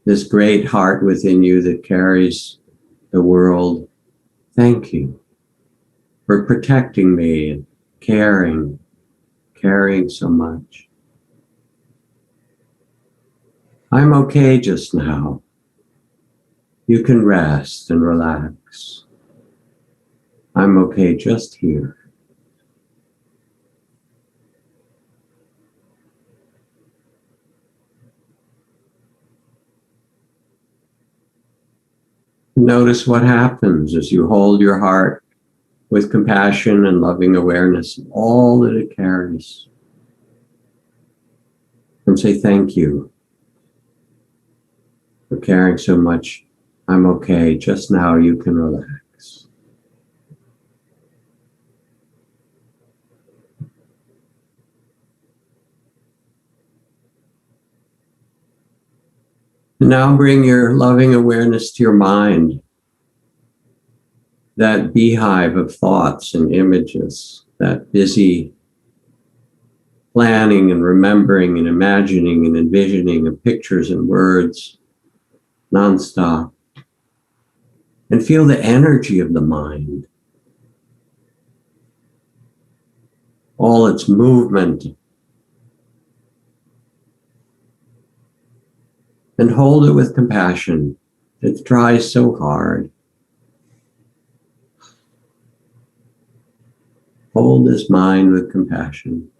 This great heart within you that carries the world. Thank you for protecting me and caring so much. I'm okay just now. You can rest and relax. I'm okay just here. Notice what happens as you hold your heart with compassion and loving awareness of all that it carries. And say thank you for caring so much. I'm okay. Just now you can relax. Now bring your loving awareness to your mind, that beehive of thoughts and images, that busy planning and remembering and imagining and envisioning of pictures and words nonstop. And feel the energy of the mind, all its movement. And hold it with compassion. It tries so hard. Hold this mind with compassion,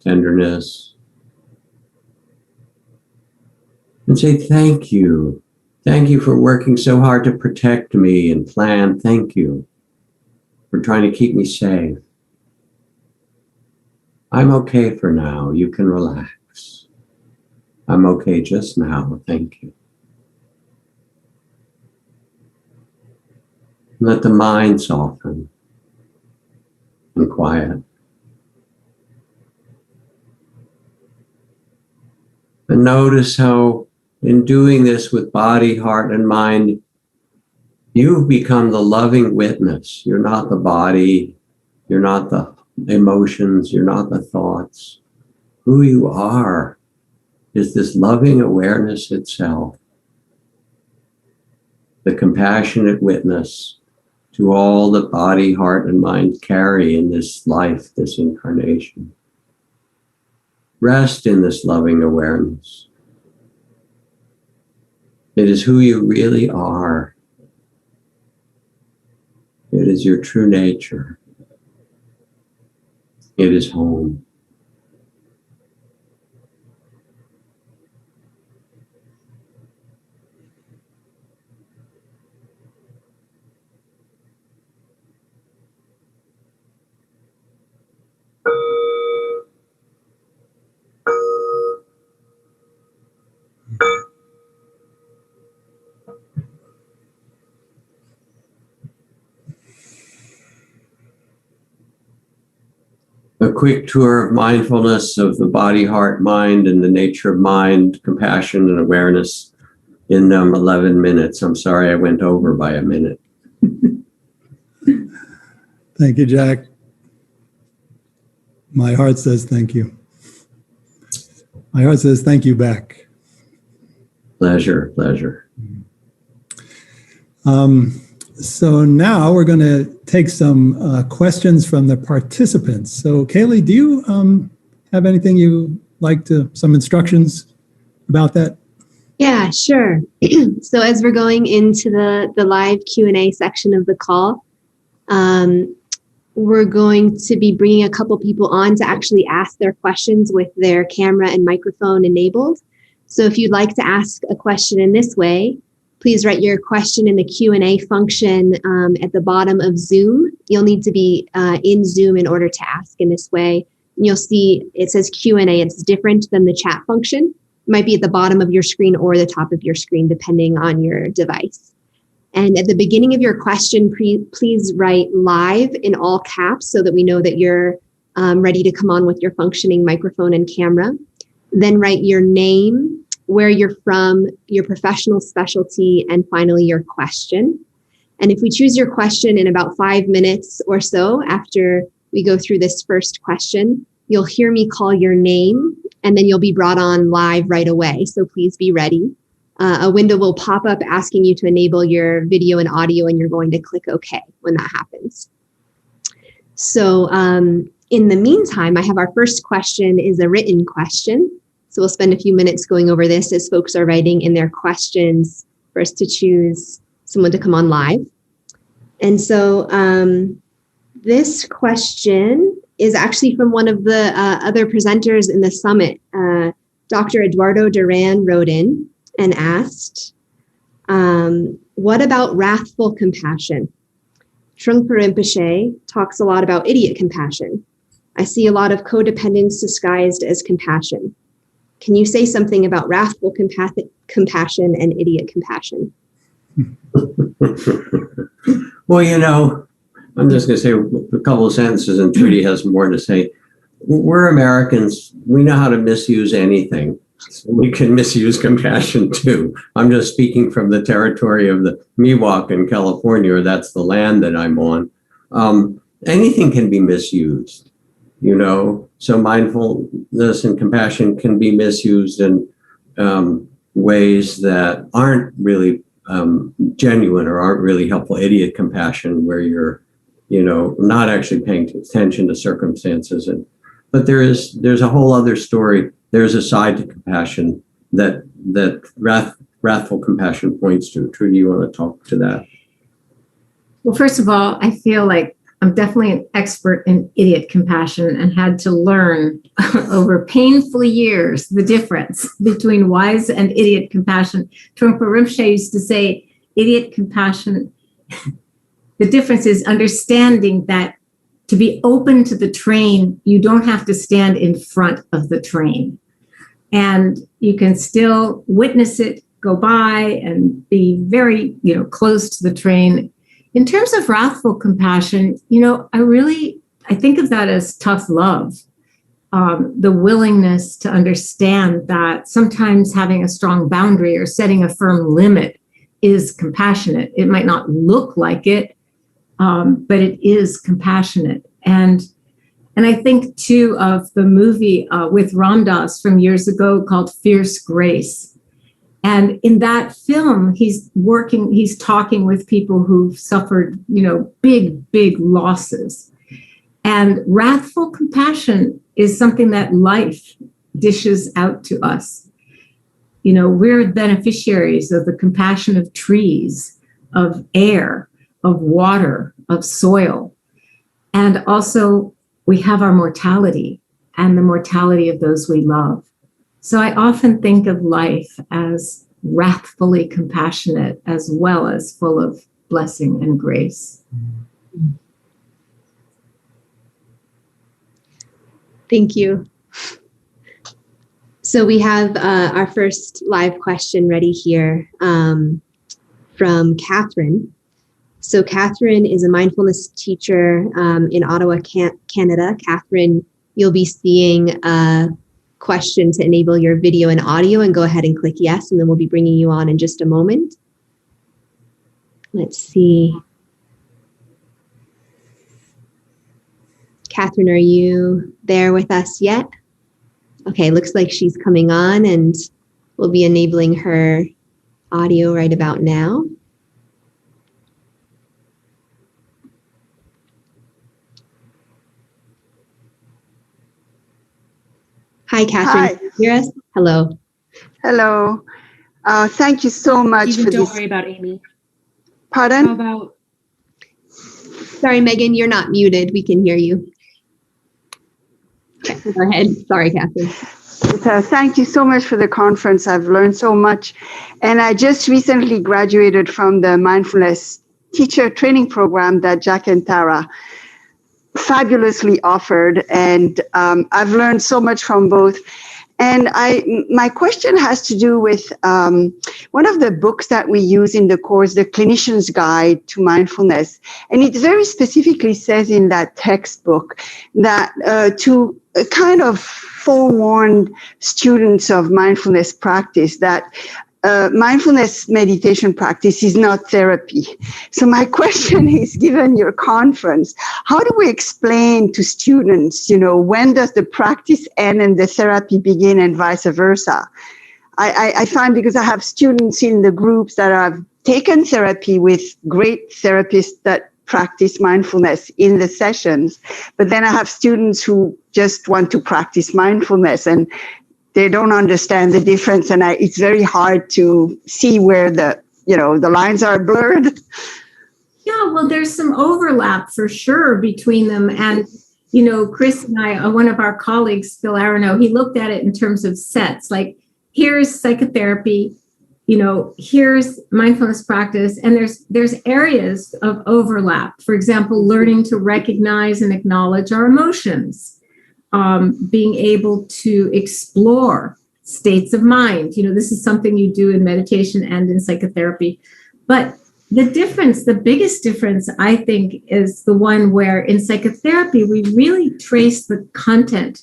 tenderness, and say thank you. Thank you for working so hard to protect me and plan. Thank you for trying to keep me safe. I'm okay for now. You can relax. I'm okay just now. Thank you. Let the mind soften. and quiet. And notice how in doing this with body, heart, and mind, you've become the loving witness. You're not the body. You're not the emotions. You're not the thoughts. Who you are is this loving awareness itself, the compassionate witness to all that body, heart, and mind carry in this life, this incarnation. Rest in this loving awareness. It is who you really are. It is your true nature. It is home. A quick tour of mindfulness of the body, heart, mind, and the nature of mind, compassion, and awareness in 11 minutes. I'm sorry I went over by a minute. Thank you, Jack. My heart says thank you. My heart says thank you back. Pleasure, pleasure. So now we're going to take some questions from the participants. So Kaylee, do you have anything you like to, some instructions about that? Yeah, sure. So as we're going into the live Q&A section of the call, we're going to be bringing a couple people on to actually ask their questions with their camera and microphone enabled. So if you'd like to ask a question in this way, please write your question in the Q&A function at the bottom of Zoom. You'll need to be in Zoom in order to ask in this way. And you'll see it says Q&A. It's different than the chat function. It might be at the bottom of your screen or the top of your screen, depending on your device. And at the beginning of your question, please write live in all caps so that we know that you're ready to come on with your functioning microphone and camera. Then write your name, where you're from, your professional specialty, and finally your question. And if we choose your question in about 5 minutes or so after we go through this first question, you'll hear me call your name, and then you'll be brought on live right away. So please be ready. A window will pop up asking you to enable your video and audio, and you're going to click OK when that happens. So in the meantime, I have our first question is a written question. So we'll spend a few minutes going over this as folks are writing in their questions for us to choose someone to come on live. And so this question is actually from one of the other presenters in the summit. Dr. Eduardo Duran wrote in and asked, what about wrathful compassion? Trungpa Rinpoche talks a lot about idiot compassion. I see a lot of codependence disguised as compassion. Can you say something about wrathful compassion and idiot compassion? Well, you know, I'm just going to say a couple of sentences, and Trudy has more to say. We're Americans. We know how to misuse anything. We can misuse compassion too. I'm just speaking from the territory of the Miwok in California, or that's the land that I'm on. Anything can be misused, you know. So mindfulness and compassion can be misused in ways that aren't really genuine or aren't really helpful. Idiot compassion, where you're, you know, not actually paying attention to circumstances. But there's a whole other story. There's a side to compassion that wrathful compassion points to. Trudy, you want to talk to that? Well, first of all, I feel like I'm definitely an expert in idiot compassion and had to learn over painful years the difference between wise and idiot compassion. Trungpa Rinpoche used to say, idiot compassion, the difference is understanding that to be open to the train, you don't have to stand in front of the train. And you can still witness it go by and be very, close to the train. In terms of wrathful compassion, I really I think of that as tough love. The willingness to understand that sometimes having a strong boundary or setting a firm limit is compassionate. It might not look like it, but it is compassionate. And I think too of the movie with Ram Dass from years ago called Fierce Grace. And in that film, he's talking with people who've suffered, big losses. And wrathful compassion is something that life dishes out to us. We're beneficiaries of the compassion of trees, of air, of water, of soil. And also, we have our mortality and the mortality of those we love. So I often think of life as wrathfully compassionate as well as full of blessing and grace. Thank you. So we have our first live question ready here from Catherine. So Catherine is a mindfulness teacher in Ottawa, Canada. Catherine, you'll be seeing a question to enable your video and audio, and go ahead and click yes, and then we'll be bringing you on in just a moment. Let's see. Catherine, are you there with us yet? Okay, looks like she's coming on, and we'll be enabling her audio right about now. Hi, Catherine. Hi. Can you hear us? Hello. Hello. Thank you so much for Don't this. worry about Amy. Pardon? How about Sorry, Megan, you're not muted. We can hear you. Okay, go ahead. Sorry, Catherine. Thank you so much for the conference. I've learned so much. And I just recently graduated from the mindfulness teacher training program that Jack and Tara fabulously offered. And I've learned so much from both. And my question has to do with one of the books that we use in the course, The Clinician's Guide to Mindfulness. And it very specifically says in that textbook that to kind of forewarn students of mindfulness practice that mindfulness meditation practice is not therapy. So my question is, given your conference, how do we explain to students, when does the practice end and the therapy begin and vice versa? I find, because I have students in the groups that have taken therapy with great therapists that practice mindfulness in the sessions, but then I have students who just want to practice mindfulness and they don't understand the difference, and it's very hard to see where the lines are blurred. Yeah, well, there's some overlap for sure between them. And, Chris and I, one of our colleagues, Phil Arano, he looked at it in terms of sets. Like, here's psychotherapy, here's mindfulness practice, and there's areas of overlap. For example, learning to recognize and acknowledge our emotions. Being able to explore states of mind. This is something you do in meditation and in psychotherapy. But the biggest difference, I think, is the one where in psychotherapy, we really trace the content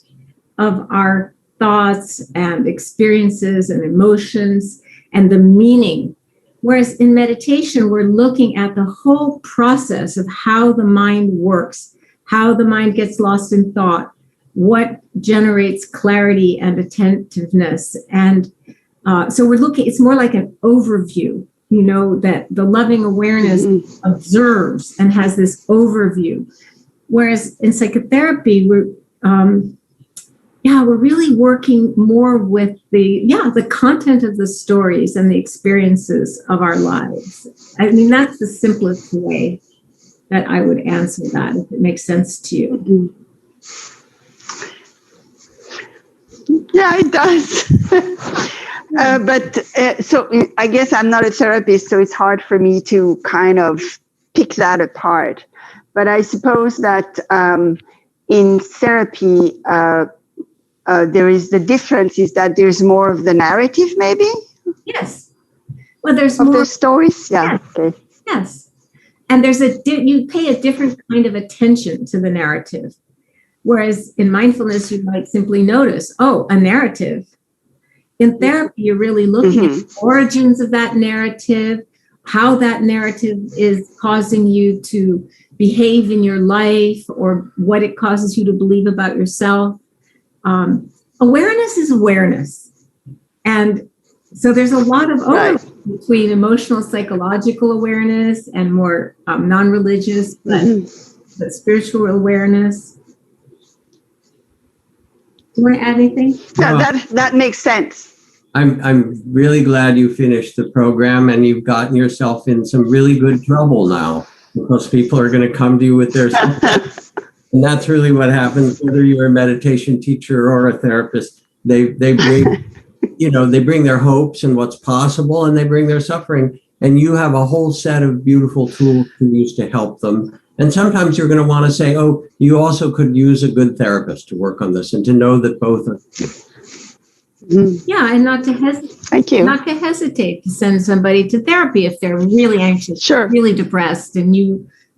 of our thoughts and experiences and emotions and the meaning. Whereas in meditation, we're looking at the whole process of how the mind works, how the mind gets lost in thought, what generates clarity and attentiveness. And so we're looking, it's more like an overview, that the loving awareness observes and has this overview. Whereas in psychotherapy, we're really working more with the content of the stories and the experiences of our lives. I mean, that's the simplest way that I would answer that, if it makes sense to you. Mm-hmm. Yeah, it does. So I guess I'm not a therapist, so it's hard for me to kind of pick that apart. But I suppose that in therapy, there is the difference is that there's more of the narrative, maybe? Yes. Well, there's of more the stories. Yeah. Yes. Okay. Yes. and you pay a different kind of attention to the narrative. Whereas in mindfulness, you might simply notice, oh, a narrative. In therapy, you're really looking at the origins of that narrative, how that narrative is causing you to behave in your life, or what it causes you to believe about yourself. Awareness is awareness. And so there's a lot of overlap between emotional, psychological awareness and more non-religious, but spiritual awareness. Do you want to add anything? No, that makes sense. I'm really glad you finished the program, and you've gotten yourself in some really good trouble now, because people are going to come to you with their stuff. And that's really what happens, whether you're a meditation teacher or a therapist. They bring, they bring their hopes and what's possible, and they bring their suffering. And you have a whole set of beautiful tools to use to help them. And sometimes you're going to want to say, oh, you also could use a good therapist to work on this, and to know that both are. Yeah, and not to hesitate. Thank you. Not to hesitate to send somebody to therapy if they're really anxious, really depressed, and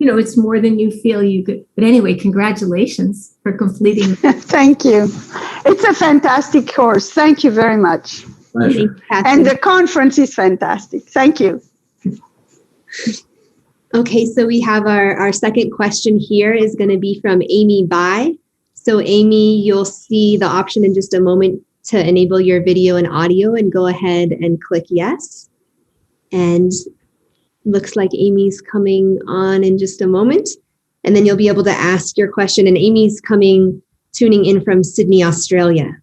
it's more than you feel you could. But anyway, congratulations for completing. Thank you. It's a fantastic course. Thank you very much. Pleasure. And the conference is fantastic. Thank you. Okay, so we have our second question here is going to be from Amy Bai. So Amy, you'll see the option in just a moment to enable your video and audio, and go ahead and click yes. And looks like Amy's coming on in just a moment. And then you'll be able to ask your question. And Amy's tuning in from Sydney, Australia.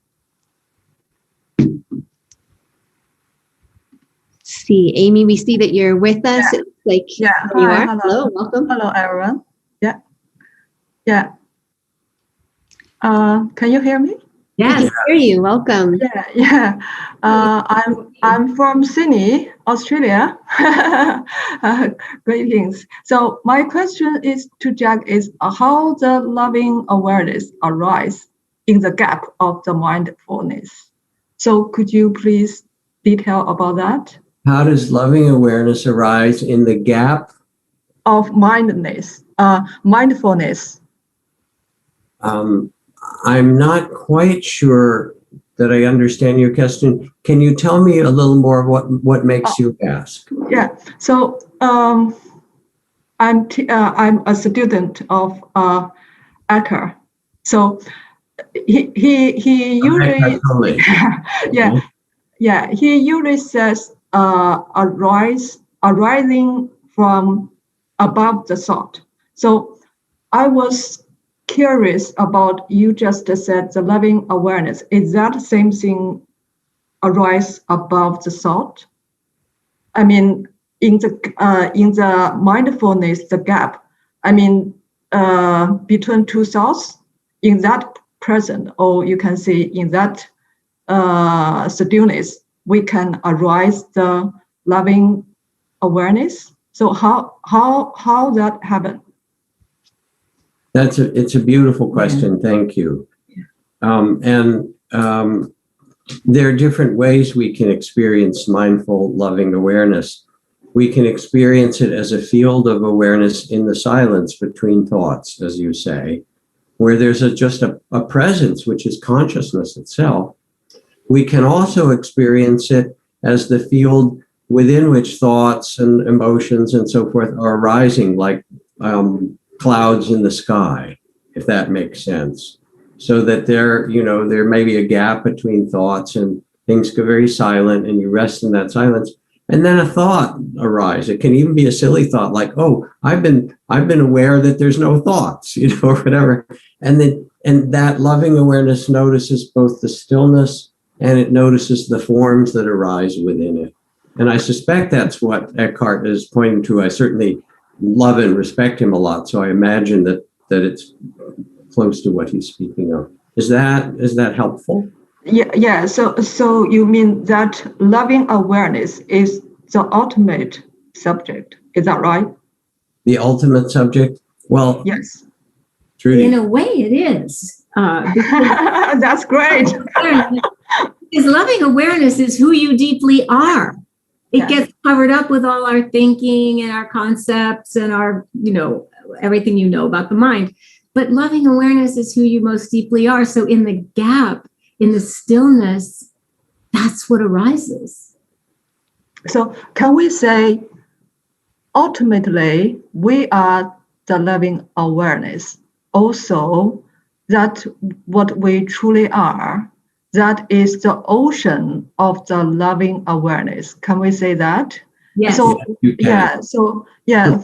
See, Amy, we see that you're with us. Yeah. It's like yeah. There you are. Hello. Welcome. Hello, everyone. Yeah. Can you hear me? Yes, we can hear you. Welcome. Yeah. I'm from Sydney, Australia. Greetings. So my question is to Jack is how the loving awareness arises in the gap of the mindfulness. So could you please detail about that? How does loving awareness arise in the gap of mindfulness? I'm not quite sure that I understand your question. Can you tell me a little more of what makes you ask? Yeah. So I'm a student of Acker. So he usually totally. He usually says arising from above the thought. So I was curious about, you just said the loving awareness. Is that same thing arise above the thought? I mean, in the mindfulness, the gap, I mean, between two thoughts, in that present, or you can say in that stillness, we can arise the loving awareness. So how that happen? It's a beautiful question. Thank you. There are different ways we can experience mindful, loving awareness. We can experience it as a field of awareness in the silence between thoughts, as you say, where there's just a presence, which is consciousness itself. We can also experience it as the field within which thoughts and emotions and so forth are arising, like clouds in the sky, if that makes sense. So that there may be a gap between thoughts and things go very silent, and you rest in that silence. And then a thought arises. It can even be a silly thought, like, "Oh, I've been aware that there's no thoughts," or whatever. And that loving awareness notices both the stillness and it notices the forms that arise within it. And I suspect that's what Eckhart is pointing to. I certainly love and respect him a lot, so I imagine that it's close to what he's speaking of. Is that helpful? Yeah. So you mean that loving awareness is the ultimate subject? Is that right? The ultimate subject? Well, yes. Trudy. In a way, it is. That's great. Because loving awareness is who you deeply are. it gets covered up with all our thinking and our concepts and our, everything about the mind. But loving awareness is who you most deeply are. So in the gap, in the stillness, that's what arises. So can we say, ultimately, we are the loving awareness. Also, that what we truly are, that is the ocean of the loving awareness. Can we say that? Yes. So,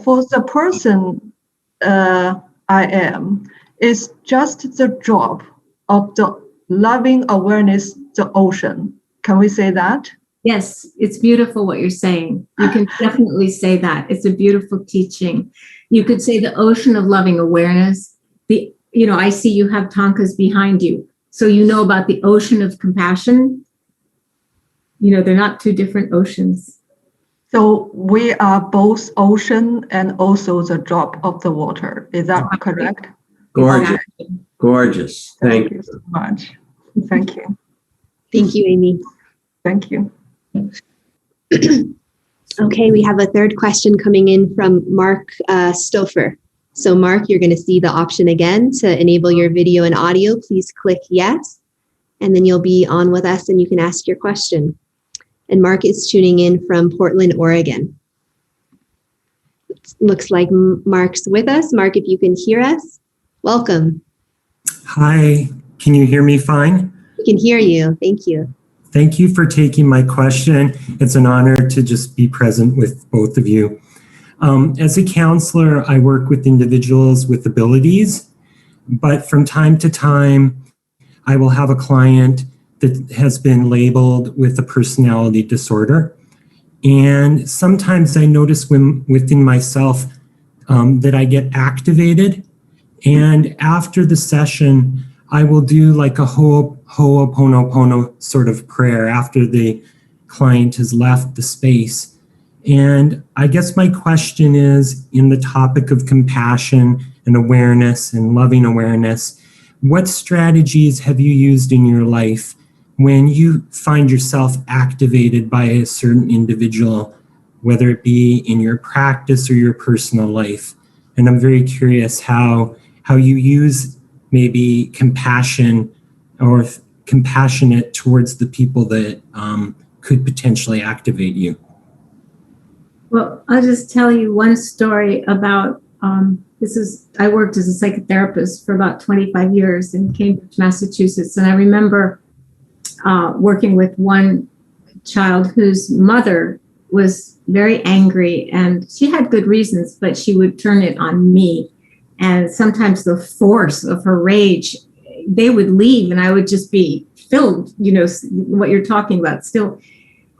for the person I am, it's just the drop of the loving awareness, the ocean. Can we say that? Yes, it's beautiful what you're saying. You can definitely say that. It's a beautiful teaching. You could say the ocean of loving awareness. I see you have tankas behind you. So about the ocean of compassion. They're not two different oceans. So we are both ocean and also the drop of the water. Is that correct? Gorgeous. Gorgeous. Thank you so much. Thank you. Thank you, Amy. Thank you. Okay, we have a third question coming in from Mark Stouffer. So Mark, you're going to see the option again to enable your video and audio. Please click yes, and then you'll be on with us and you can ask your question. And Mark is tuning in from Portland, Oregon. Looks like Mark's with us. Mark, if you can hear us, welcome. Hi, can you hear me fine? We can hear you. Thank you. Thank you for taking my question. It's an honor to just be present with both of you. As a counselor, I work with individuals with abilities, but from time to time, I will have a client that has been labeled with a personality disorder. And sometimes I notice within myself that I get activated. And after the session, I will do like a ho'oponopono sort of prayer after the client has left the space. And I guess my question is, in the topic of compassion and awareness and loving awareness, what strategies have you used in your life when you find yourself activated by a certain individual, whether it be in your practice or your personal life? And I'm very curious how you use maybe compassion or compassionate towards the people that could potentially activate you. Well, I'll just tell you one story about, I worked as a psychotherapist for about 25 years in Cambridge, Massachusetts. And I remember working with one child whose mother was very angry, and she had good reasons, but she would turn it on me. And sometimes the force of her rage, they would leave and I would just be filled, what you're talking about still.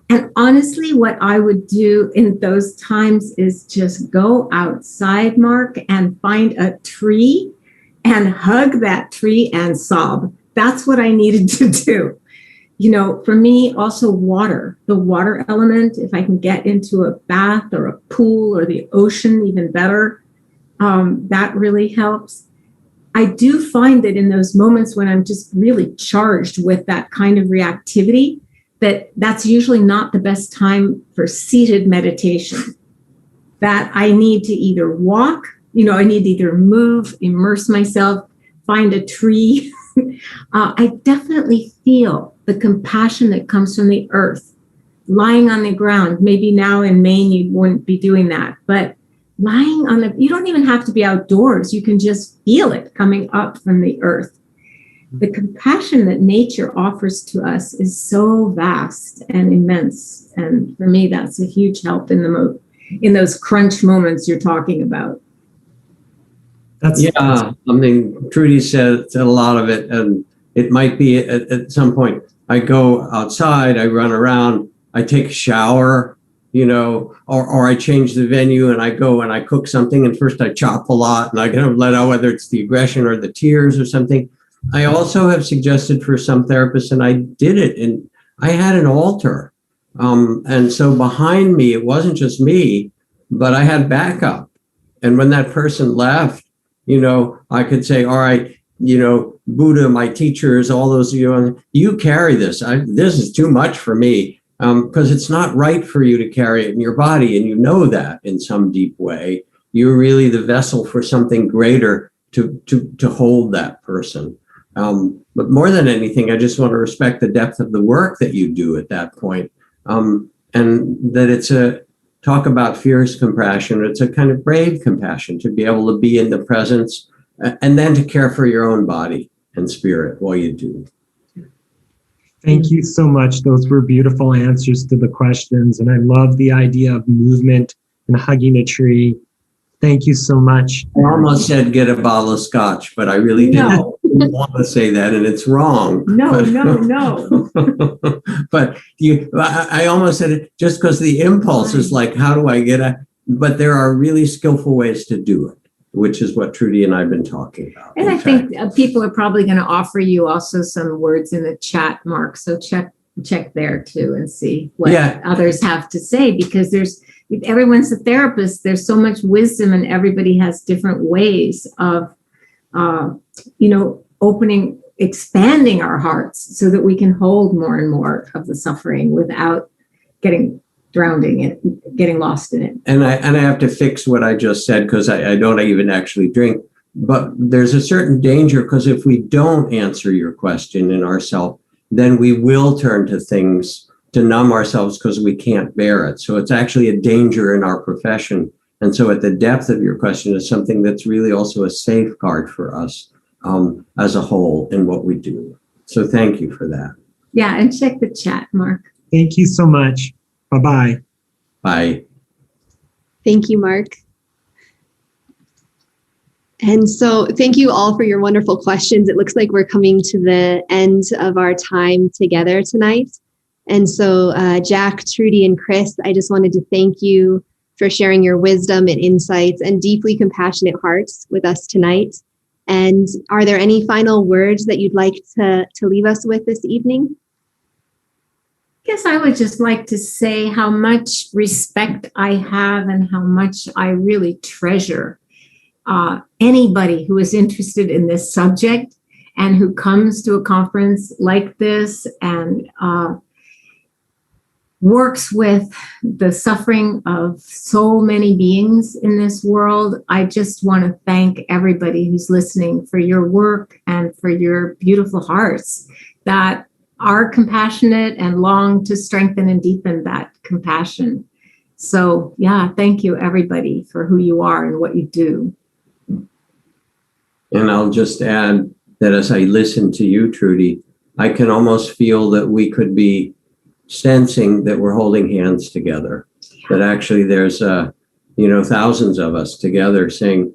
And honestly, what I would do in those times is just go outside, Mark, and find a tree and hug that tree and sob. That's what I needed to do. For me, also water, the water element, if I can get into a bath or a pool or the ocean, even better, that really helps. I do find that in those moments when I'm just really charged with that kind of reactivity, that's usually not the best time for seated meditation. That I need to either walk, I need to either move, immerse myself, find a tree. I definitely feel the compassion that comes from the earth, lying on the ground. Maybe now in Maine, you wouldn't be doing that, but lying you don't even have to be outdoors. You can just feel it coming up from the earth. The compassion that nature offers to us is so vast and immense. And for me, that's a huge help in those crunch moments you're talking about. Trudy said a lot of it, and it might be at some point. I go outside, I run around, I take a shower, or I change the venue and I go and I cook something, and first I chop a lot and I kind of let out whether it's the aggression or the tears or something. I also have suggested for some therapists, and I did it, and I had an altar. And so behind me, it wasn't just me, but I had backup. And when that person left, I could say, all right, Buddha, my teachers, all those, you carry this. This is too much for me. because it's not right for you to carry it in your body, and you know that in some deep way. You're really the vessel for something greater to hold that person. But more than anything, I just want to respect the depth of the work that you do at that point. And that it's talk about fierce compassion. It's a kind of brave compassion to be able to be in the presence and then to care for your own body and spirit while you do. Thank you so much. Those were beautiful answers to the questions. And I love the idea of movement and hugging a tree. Thank you so much. I almost said get a bottle of scotch, but I really didn't want to say that, and it's wrong. No. But I almost said it just because the impulse is like, how do I get a, but there are really skillful ways to do it, which is what Trudy and I have been talking about. And I think people are probably going to offer you also some words in the chat, Mark. So check there too and see what others have to say, because everyone's a therapist. There's so much wisdom, and everybody has different ways of, expanding our hearts so that we can hold more and more of the suffering without getting lost in it. And I have to fix what I just said, because I don't even actually drink. But there's a certain danger, because if we don't answer your question in ourselves, then we will turn to things to numb ourselves because we can't bear it. So it's actually a danger in our profession. And so at the depth of your question is something that's really also a safeguard for us as a whole in what we do. So thank you for that. Yeah, and check the chat, Mark. Thank you so much. Bye-bye. Bye. Thank you, Mark. And so thank you all for your wonderful questions. It looks like we're coming to the end of our time together tonight. And so Jack, Trudy, and Chris, I just wanted to thank you for sharing your wisdom and insights and deeply compassionate hearts with us tonight. And are there any final words that you'd like to leave us with this evening? I guess I would just like to say how much respect I have and how much I really treasure anybody who is interested in this subject and who comes to a conference like this and works with the suffering of so many beings in this world. I just want to thank everybody who's listening for your work and for your beautiful hearts that are compassionate and long to strengthen and deepen that compassion. So yeah, thank you everybody for who you are and what you do. And I'll just add that as I listen to you, Trudy, I can almost feel that we could be sensing that we're holding hands together, that actually there's thousands of us together saying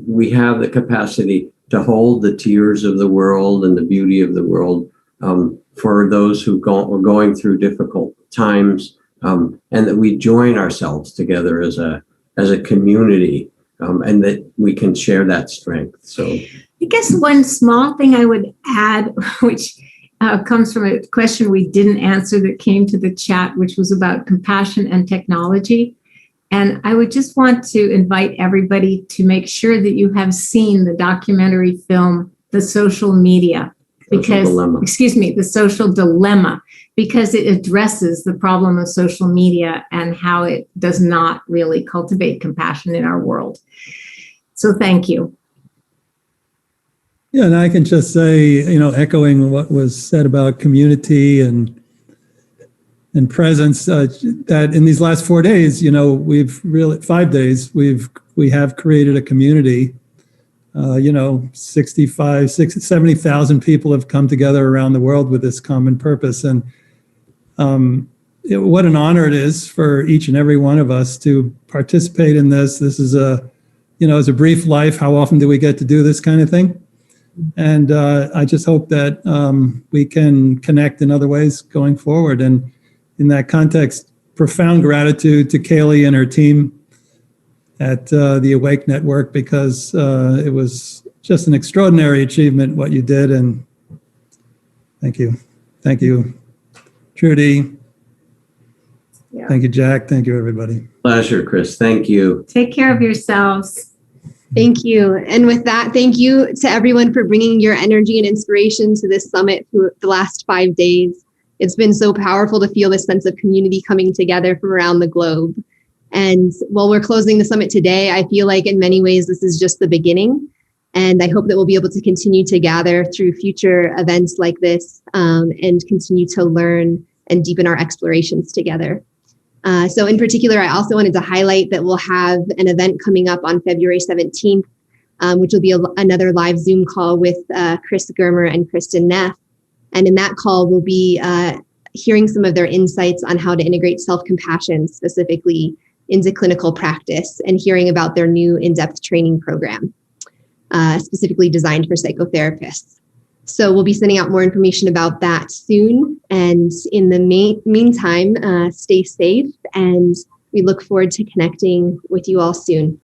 we have the capacity to hold the tears of the world and the beauty of the world for those who are going through difficult times, and that we join ourselves together as a community, and that we can share that strength. So I guess one small thing I would add, which comes from a question we didn't answer that came to the chat, which was about compassion and technology. And I would just want to invite everybody to make sure that you have seen the documentary film, The Social Media, the Social Dilemma, because it addresses the problem of social media and how it does not really cultivate compassion in our world. So thank you. Yeah, and I can just say, echoing what was said about community and presence, that in these last 4 days, we've really 5 days, we have created a community. 70,000 people have come together around the world with this common purpose, and what an honor it is for each and every one of us to participate in this. This is it's a brief life. How often do we get to do this kind of thing? And I just hope that we can connect in other ways going forward. And in that context, profound gratitude to Kaylee and her team at the Awake Network, because it was just an extraordinary achievement what you did. And thank you. Thank you, Trudy. Yeah. Thank you, Jack. Thank you, everybody. Pleasure, Chris. Thank you. Take care of yourselves. Thank you. And with that, thank you to everyone for bringing your energy and inspiration to this summit through the last 5 days. It's been so powerful to feel this sense of community coming together from around the globe. And while we're closing the summit today, I feel like in many ways this is just the beginning. And I hope that we'll be able to continue to gather through future events like this and continue to learn and deepen our explorations together. So in particular, I also wanted to highlight that we'll have an event coming up on February 17th, which will be another live Zoom call with Chris Germer and Kristen Neff. And in that call, we'll be hearing some of their insights on how to integrate self-compassion specifically into clinical practice and hearing about their new in-depth training program, specifically designed for psychotherapists. So we'll be sending out more information about that soon. And in the meantime, stay safe, and we look forward to connecting with you all soon.